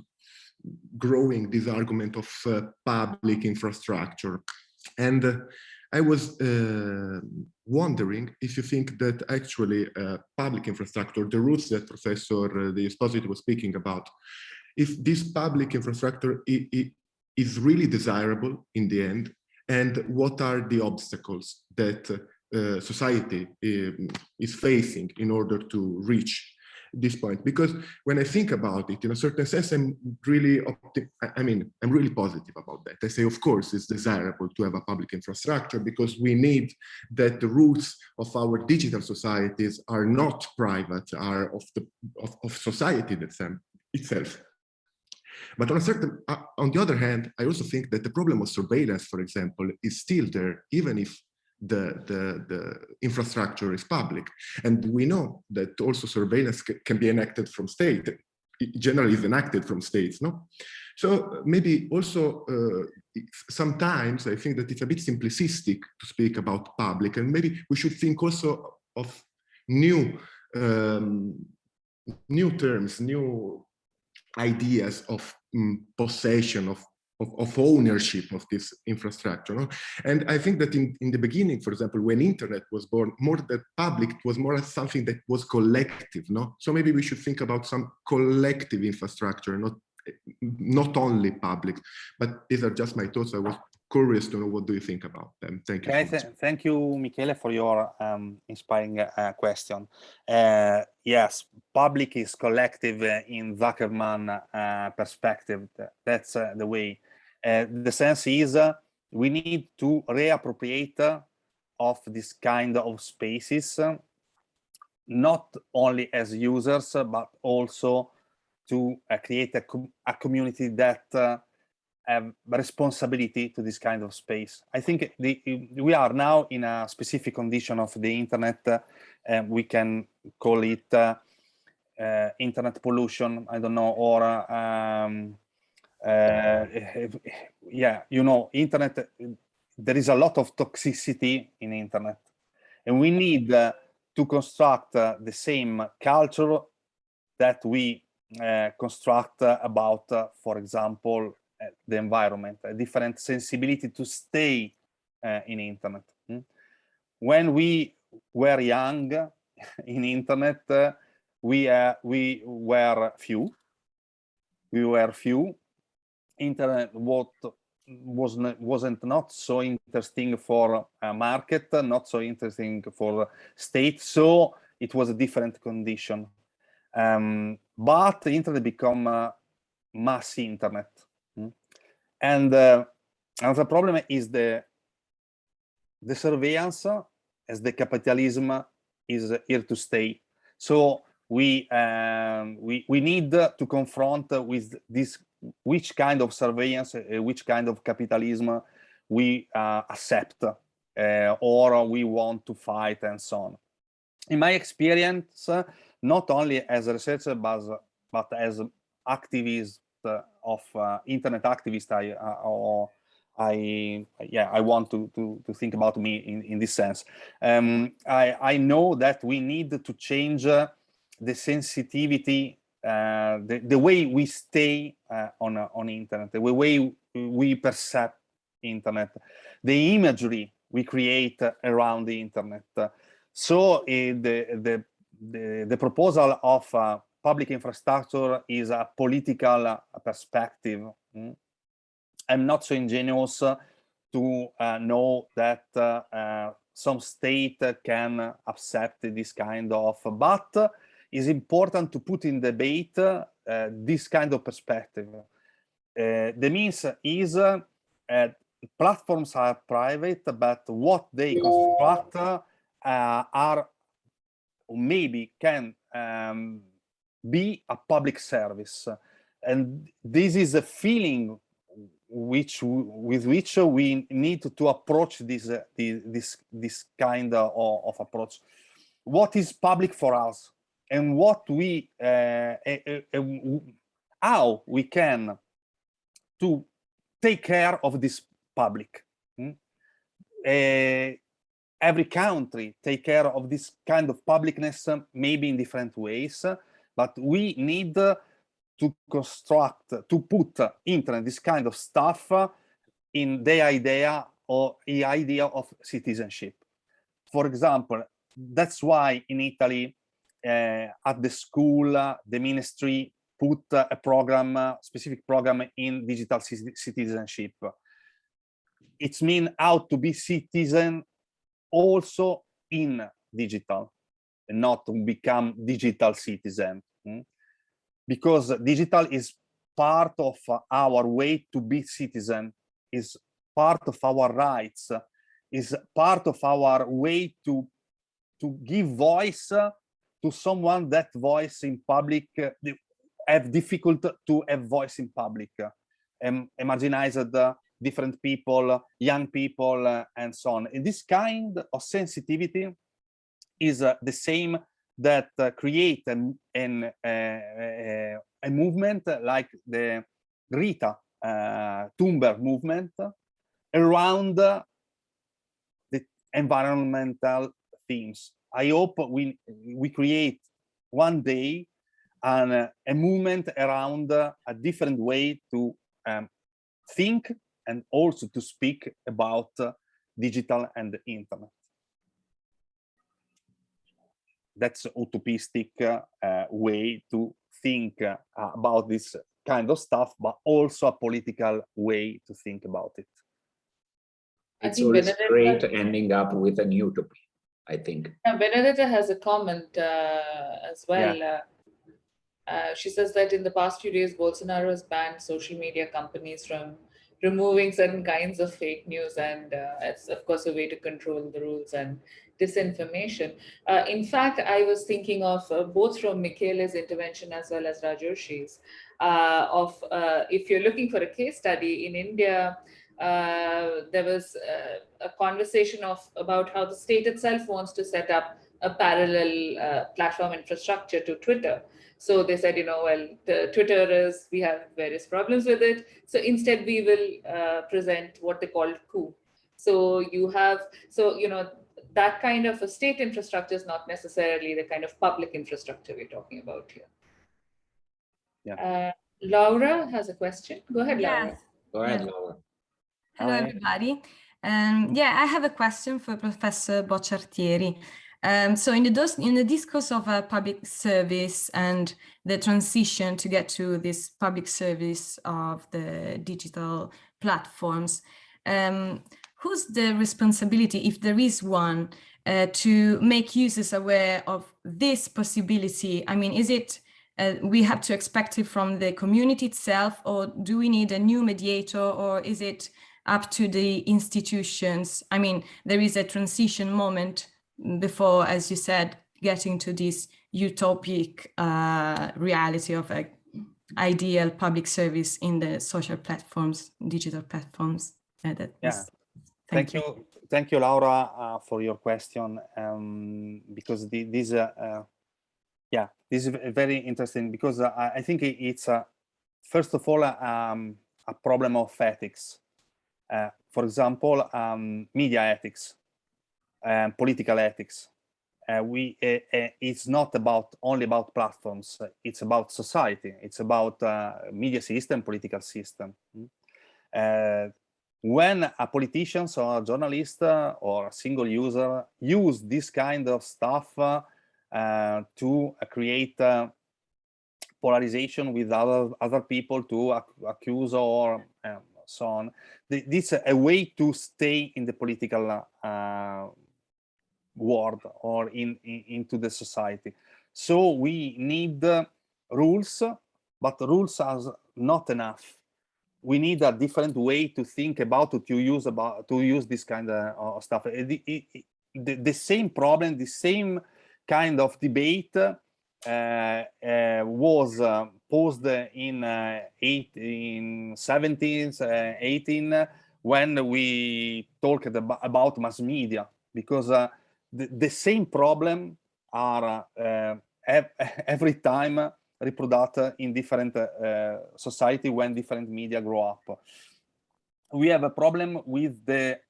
growing this argument of public infrastructure. And I was wondering if you think that actually public infrastructure, the routes that Professor De Esposito was speaking about, if this public infrastructure is really desirable in the end, and what are the obstacles that society is facing in order to reach this point? Because when I think about it, in a certain sense, I'm really positive about that. I say, of course, it's desirable to have a public infrastructure because we need that the roots of our digital societies are not private, are of society itself. But on the other hand, I also think that the problem of surveillance, for example, is still there, even if the infrastructure is public. And we know that also surveillance can be enacted from state. It generally is enacted from states, no? So maybe also sometimes I think that it's a bit simplistic to speak about public, and maybe we should think also of new terms, new ideas of possession, of ownership of this infrastructure. No? And I think that in the beginning, for example, when internet was born, more than public, it was more as something that was collective. No? So maybe we should think about some collective infrastructure, not only public. But these are just my thoughts. I was curious to know, what do you think about them? Thank you. Thank you, Michele, for your inspiring question. Yes, public is collective in Zuckerman perspective. That's the way. The sense is we need to reappropriate of this kind of spaces, not only as users, but also to create a community that have responsibility to this kind of space. I think we are now in a specific condition of the internet. We can call it internet pollution, I don't know, or yeah, you know, internet, there is a lot of toxicity in internet, and we need to construct the same culture that we construct about, for example, the environment, a different sensibility to stay in internet. When we were young in internet, we were few. Internet wasn't not so interesting for a market, not so interesting for state, so it was a different condition. But the internet become mass internet. And another problem is the surveillance, as the capitalism is here to stay. So we need to confront with this, which kind of surveillance, which kind of capitalism we accept or we want to fight, and so on. In my experience, not only as a researcher, but as activist of internet activist, I want to think about me in this sense. I know that we need to change the sensitivity, the way we stay on internet, the way we perceive internet, the imagery we create around the internet. So the proposal of public infrastructure is a political perspective. I'm not so ingenious to know that some state can accept this kind of, but it's important to put in debate this kind of perspective. The means is platforms are private, but what they construct are maybe can be a public service, and this is a feeling with which we need to approach this kind of approach. What is public for us, and what we how we can to take care of this public. Every country take care of this kind of publicness, maybe in different ways, but we need to construct, to put internet, this kind of stuff, in the idea or the idea of citizenship. For example, that's why in Italy, at the school, the ministry put a program, specific program in digital citizenship. It's mean how to be citizen also in digital, and not to become digital citizen. Because digital is part of our way to be citizen, is part of our rights, is part of our way to give voice to someone that voice in public have difficult to have voice in public. Marginalized different people, young people, and so on. And this kind of sensitivity is the same that create a movement like the Greta Thunberg movement around the environmental themes. I hope we create one day a movement around a different way to think and also to speak about digital and the internet. That's an utopistic way to think about this kind of stuff, but also a political way to think about it. It's always great ending up with an utopy, I think. Benedetta has a comment as well. Yeah. She says that in the past few days, Bolsonaro has banned social media companies from removing certain kinds of fake news, and it's of course a way to control the rules and disinformation. In fact, I was thinking of both from Michele's intervention as well as Rajoshi's, if you're looking for a case study in India, there was a conversation about how the state itself wants to set up a parallel platform infrastructure to Twitter. So they said, well, Twitter we have various problems with it. So instead we will present what they call coup. So that kind of a state infrastructure is not necessarily the kind of public infrastructure we're talking about here. Yeah. Laura has a question. Go ahead, Laura. Go ahead, Laura. Hello, everybody. I have a question for Professor Boccia Artieri. So in the discourse of public service and the transition to get to this public service of the digital platforms, who's the responsibility, if there is one, to make users aware of this possibility? I mean, is it we have to expect it from the community itself, or do we need a new mediator, or is it up to the institutions? I mean, there is a transition moment before, as you said, getting to this utopic reality of an ideal public service in the social platforms, digital platforms. Thank you, Laura, for your question, because this is very interesting, because I think it's first of all a problem of ethics. For example, media ethics, political ethics. It's not only about platforms. It's about society. It's about media system, political system. When a politician or a journalist or a single user use this kind of stuff to create polarization with other people, to accuse or so on, this is a way to stay in the political world or into the society. So we need rules, but rules are not enough. We need a different way to think about to use this kind of stuff. The same problem, the same kind of debate was posed in 1718 when we talked about mass media, because the same problem are every time reproduced in different society when different media grow up. We have a problem with the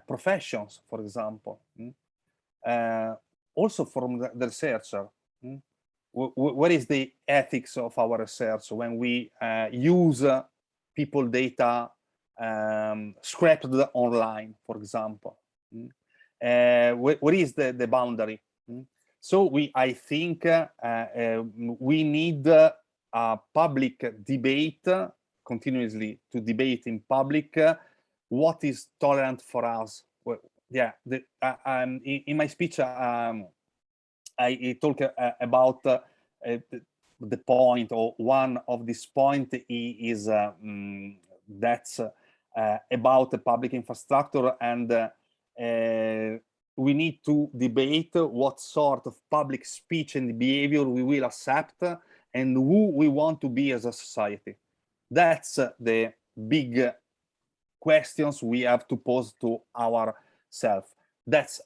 professions, for example. Also from the researcher. What is the ethics of our research when we use people data scrapped online, for example. Where is the boundary? So I think we need a public debate, continuously to debate in public what is tolerant for us. Well, yeah, in my speech, I talk about the point, or one of this point is that's about the public infrastructure, and we need to debate what sort of public speech and behavior we will accept and who we want to be as a society. That's the big questions we have to pose to ourselves. That's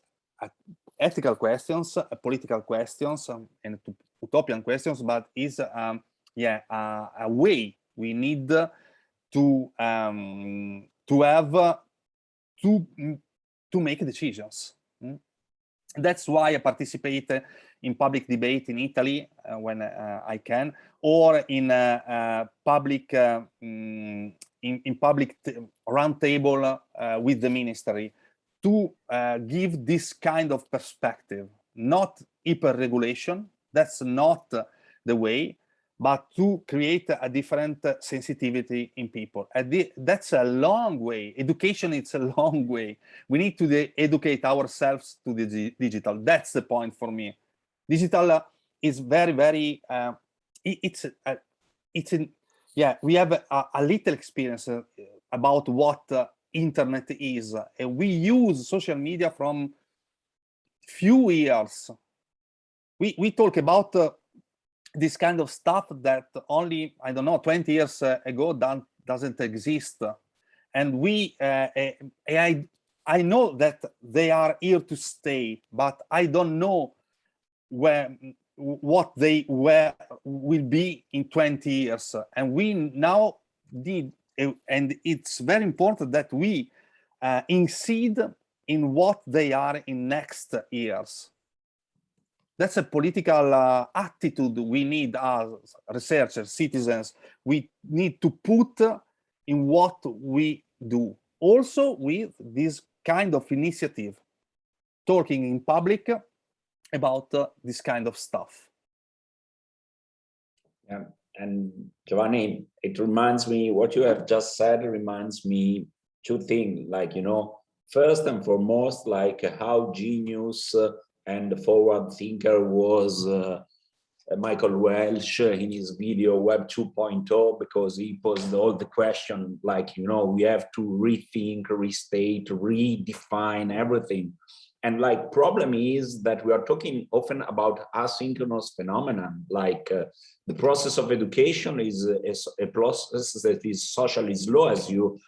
ethical questions, political questions, and utopian questions, but is a way we need to have to make decisions. That's why I participate in public debate in Italy when I can, or in public in public roundtable with the ministry, to give this kind of perspective, not hyper-regulation. That's not the way, but to create a different sensitivity in people. And that's a long way. Education, it's a long way. We need to educate ourselves to the digital. That's the point for me. Digital is very, very, we have a little experience about what internet is. And we use social media from few years. We talk about this kind of stuff that only, I don't know, 20 years ago doesn't exist. And I know that they are here to stay, but I don't know what they will be in 20 years. And we now need, and it's very important that we incide in what they are in next years. That's a political attitude we need as researchers, citizens. We need to put in what we do. Also with this kind of initiative, talking in public about this kind of stuff. Yeah, and Giovanni, it reminds me, what you have just said reminds me two things, like, you know, first and foremost, like how genius and forward thinker was Michael Welch in his video Web 2.0, because he posed all the question, like, you know, we have to rethink, restate, redefine everything. And like, problem is that we are talking often about asynchronous phenomenon, like the process of education is a process that is socially slow, as you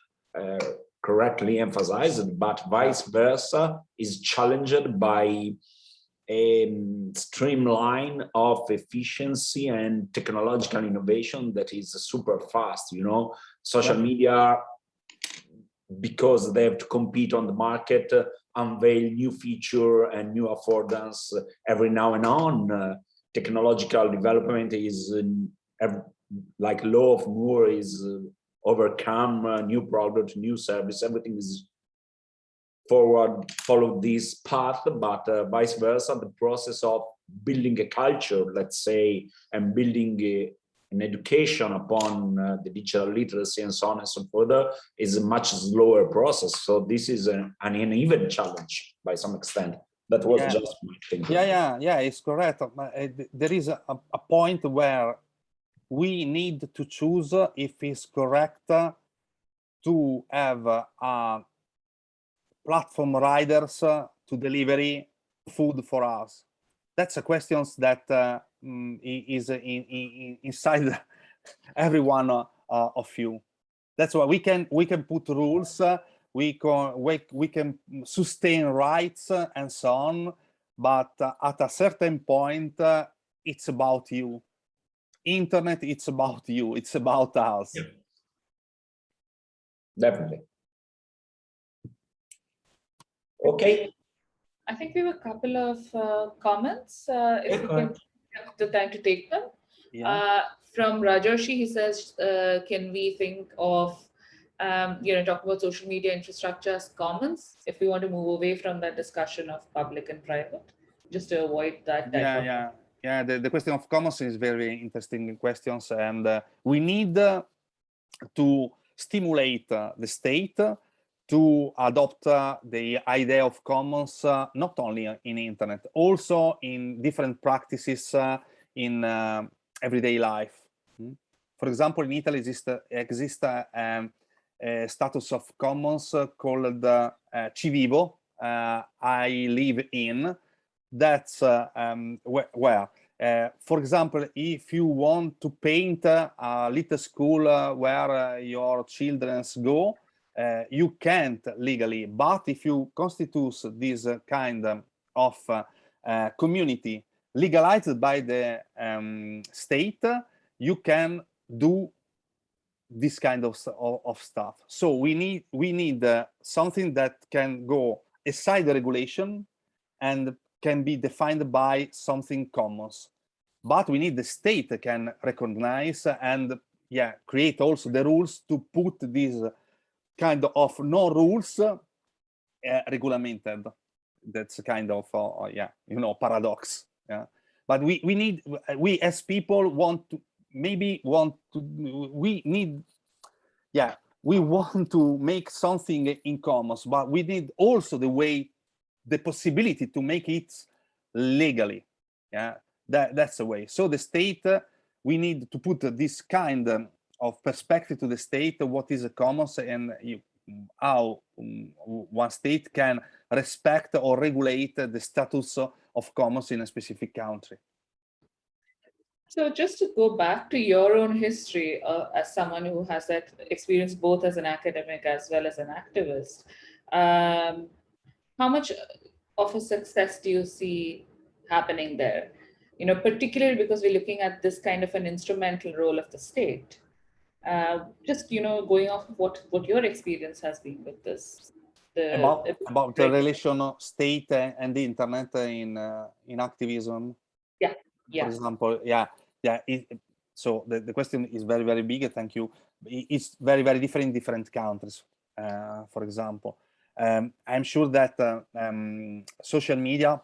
correctly emphasized, but vice versa is challenged by a streamline of efficiency and technological innovation that is super fast. You know, social media, because they have to compete on the market, unveil new feature and new affordance every now and on. Technological development is like law of Moore is overcome, new product, new service, everything is forward, follow this path, but vice versa, the process of building a culture, let's say, and building an education upon the digital literacy and so on and so forth is a much slower process. So this is an uneven challenge by some extent. That was just my thinking. Yeah, it's correct. There is a point where we need to choose if it's correct to have platform riders to deliver food for us. That's a question that is inside every one of you. That's why we can put rules, we can sustain rights and so on, but at a certain point, it's about you. Internet, it's about you. It's about us. Yeah. Definitely. Okay. I think we have a couple of comments. If we can have the time to take them. Yeah. From Rajarshi, he says, can we think of talk about social media infrastructure as commons, if we want to move away from that discussion of public and private, just to avoid that type of... Yeah, the question of commons is very interesting questions, and we need to stimulate the state to adopt the idea of commons, not only in internet, also in different practices in everyday life. For example, in Italy exists a status of commons called Ci vivo, I live in. That's where, for example, if you want to paint a little school where your children go, you can't legally, but if you constitute this kind of community legalized by the state, you can do this kind of stuff. So we need something that can go aside the regulation and can be defined by something commons. But we need the state that can recognize and create also the rules to put this kind of no rules regulated. That's a kind of paradox. Yeah, but we as people want to make something in commons, but we need also the possibility to make it legally. Yeah, that's the way. So the state, we need to put this kind of perspective to the state, what is a commons and how one state can respect or regulate the status of commons in a specific country. So just to go back to your own history as someone who has that experience both as an academic as well as an activist, how much of a success do you see happening there? Particularly because we're looking at this kind of an instrumental role of the state. Just going off of what your experience has been with this. About the relation of state and the internet in activism. Yeah. For example, so the question is very, very big. Thank you. It's very, very different in different countries. For example, I'm sure that social media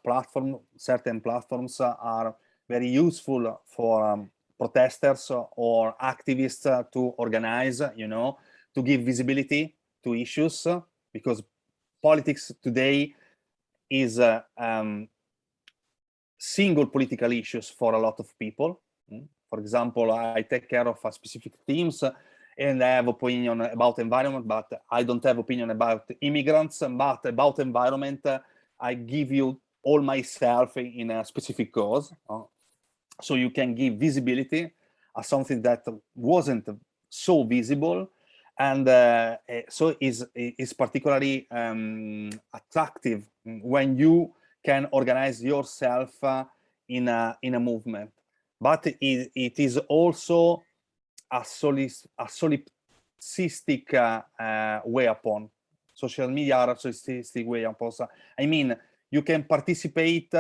certain platforms are very useful for protesters or activists to organize, to give visibility to issues, because politics today is single political issues for a lot of people. For example, I take care of specific teams and I have opinion about environment, but I don't have opinion about immigrants. But about environment, I give you all myself in a specific cause. So you can give visibility as something that wasn't so visible, and so is particularly attractive when you can organize yourself in a movement. But it is also a solipsistic way upon. Social media are a solipsistic way upon. I mean, you can participate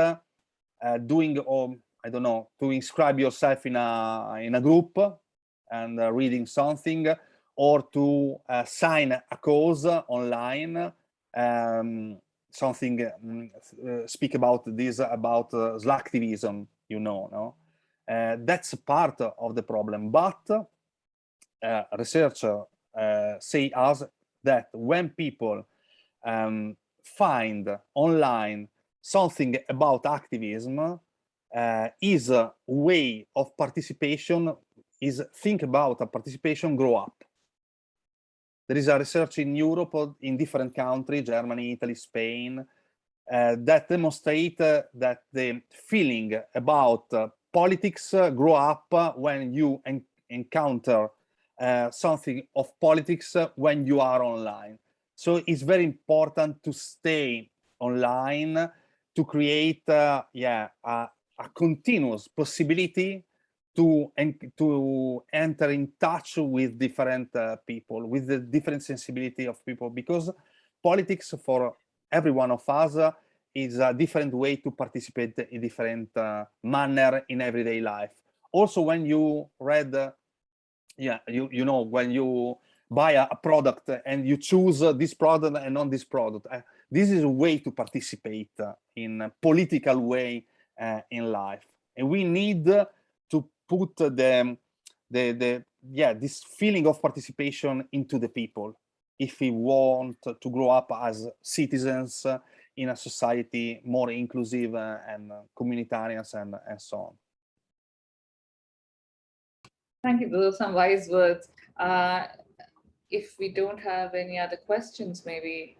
doing, I don't know, to inscribe yourself in a group and reading something, or to sign a cause online, something, speak about this, about slacktivism, no? That's part of the problem. But researchers say us that when people find online something about activism, is a way of participation, is think about a participation grow up. There is a research in Europe, in different countries, Germany, Italy, Spain, that demonstrate that the feeling about politics grow up when you encounter something of politics when you are online. So it's very important to stay online, to create a continuous possibility to enter in touch with different people, with the different sensibility of people, because politics for every one of us is a different way to participate in different manner in everyday life. Also, when you read, when you buy a product and you choose this product and not this product. This is a way to participate in a political way in life, and we need to put this feeling of participation into the people if we want to grow up as citizens in a society more inclusive and communitarian and so on. Thank you. Those are some wise words. If we don't have any other questions, maybe.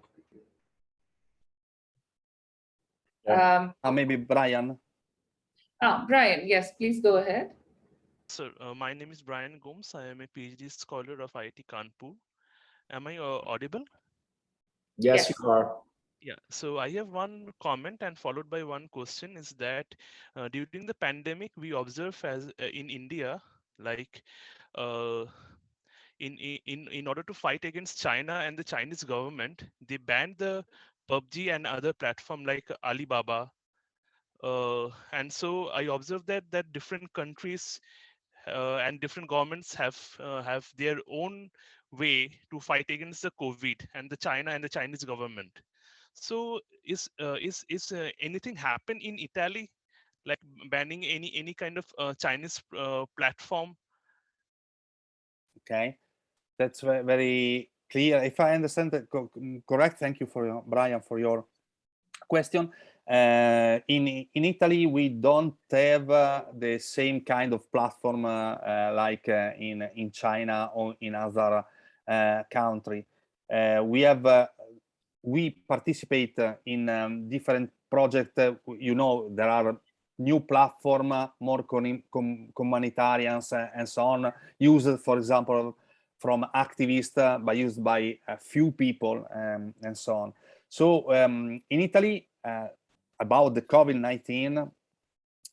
Maybe Brian. Brian, yes, please go ahead. Sir, my name is Brian Gomes. I am a PhD scholar of IIT Kanpur. Am I audible? Yes, you are. Yeah, so I have one comment and followed by one question is that during the pandemic, we observe as in India, like in order to fight against China and the Chinese government, they banned the PUBG and other platform like Alibaba. And so I observed that different countries and different governments have their own way to fight against the COVID and the China and the Chinese government. So is anything happen in Italy, like banning any kind of Chinese platform? Okay, that's very clear. If I understand that correct, thank you for Brian for your question. In Italy, we don't have the same kind of platform like in China or in other country. We participate in different projects. You know, there are new platform, more communitarians and so on, used, for example, from activists, but used by a few people and so on. So in Italy, about the COVID-19,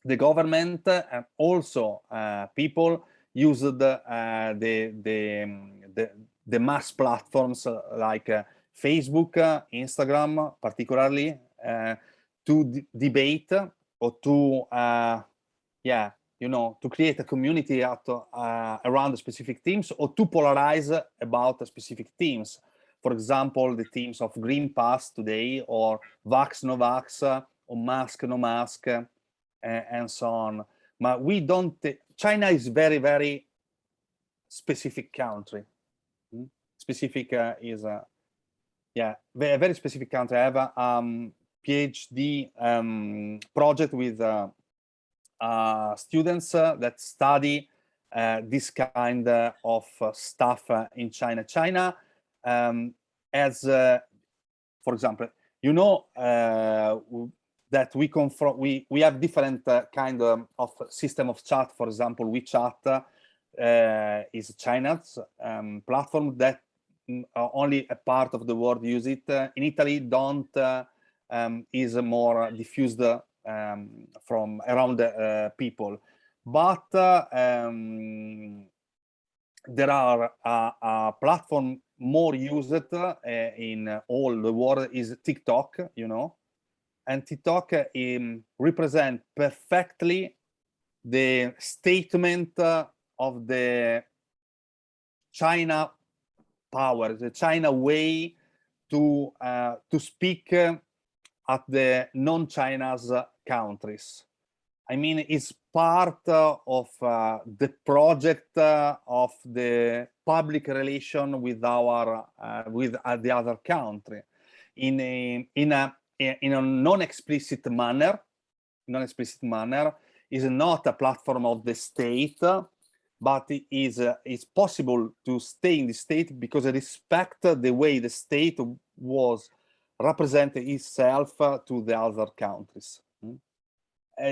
the government and also people used the mass platforms like Facebook, Instagram, particularly to debate or to to create a community around specific themes or to polarize about specific themes. For example, the themes of Green Pass today, or Vax no Vax, or Mask no Mask, and so on. But we don't. China is very, very specific country. Specific is a very specific country. I have a PhD project with students that study this kind of stuff in China. China, as for example, you know that we have different kind of system of chat. For example, WeChat is China's platform that only a part of the world use it. In Italy, don't is more diffused from around people, but there are a platform more used in all the world is TikTok, you know, and TikTok represent perfectly the statement of the China power, the China way to speak at the non-China's countries. I mean, it's part of the project of the public relation with our with the other country, in a non-explicit manner. Non-explicit manner is not a platform of the state, but it is possible to stay in the state because it respects the way the state was represented itself to the other countries.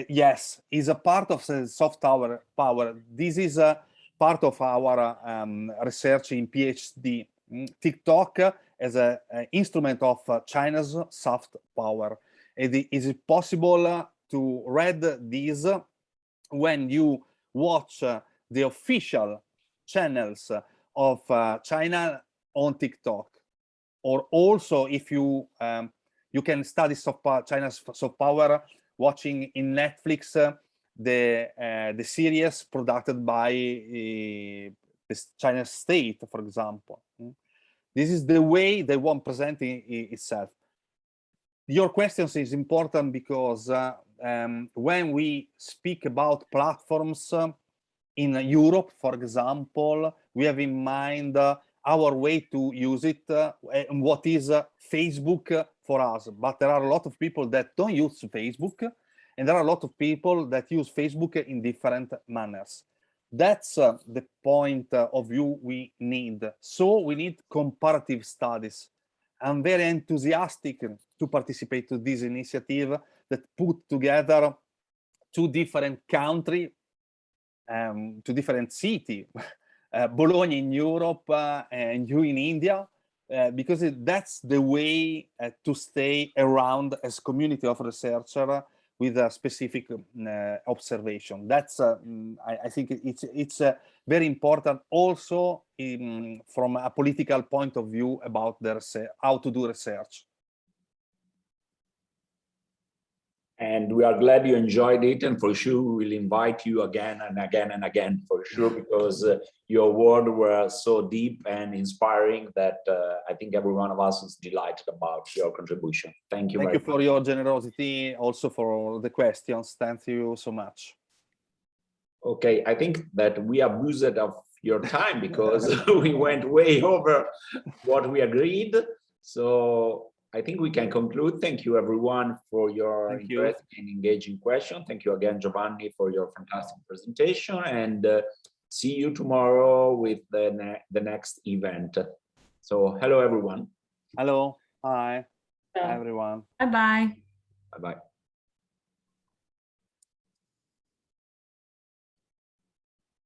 Yes, is a part of the soft power. This is a part of our research in PhD. TikTok as an instrument of China's soft power. It is possible to read this when you watch the official channels of China on TikTok, or also if you you can study China's soft power watching in Netflix the series produced by China state, for example. This is the way they want presenting itself. Your question is important because when we speak about platforms in Europe, for example, we have in mind our way to use it and what is Facebook for us. But there are a lot of people that don't use Facebook, and there are a lot of people that use Facebook in different manners. That's the point of view we need. So we need comparative studies. I'm very enthusiastic to participate to this initiative that put together two different countries, two different cities, Bologna in Europe and you in India, because that's the way to stay around as community of researchers with a specific observation. That's I think it's very important also from a political point of view about how to do research. And we are glad you enjoyed it, and for sure we will invite you again and again and again, for sure, because your words were so deep and inspiring that I think every one of us is delighted about your contribution. Thank you. Thank you for your generosity, also for the questions. Thank you so much. Okay, I think that we abused of your time because we went way over what we agreed. So I think we can conclude. Thank you, everyone, for your interest and engaging question. Thank you again, Giovanni, for your fantastic presentation. And see you tomorrow with the next event. So hello, everyone. Hello. Hi, everyone. Bye-bye. Bye-bye.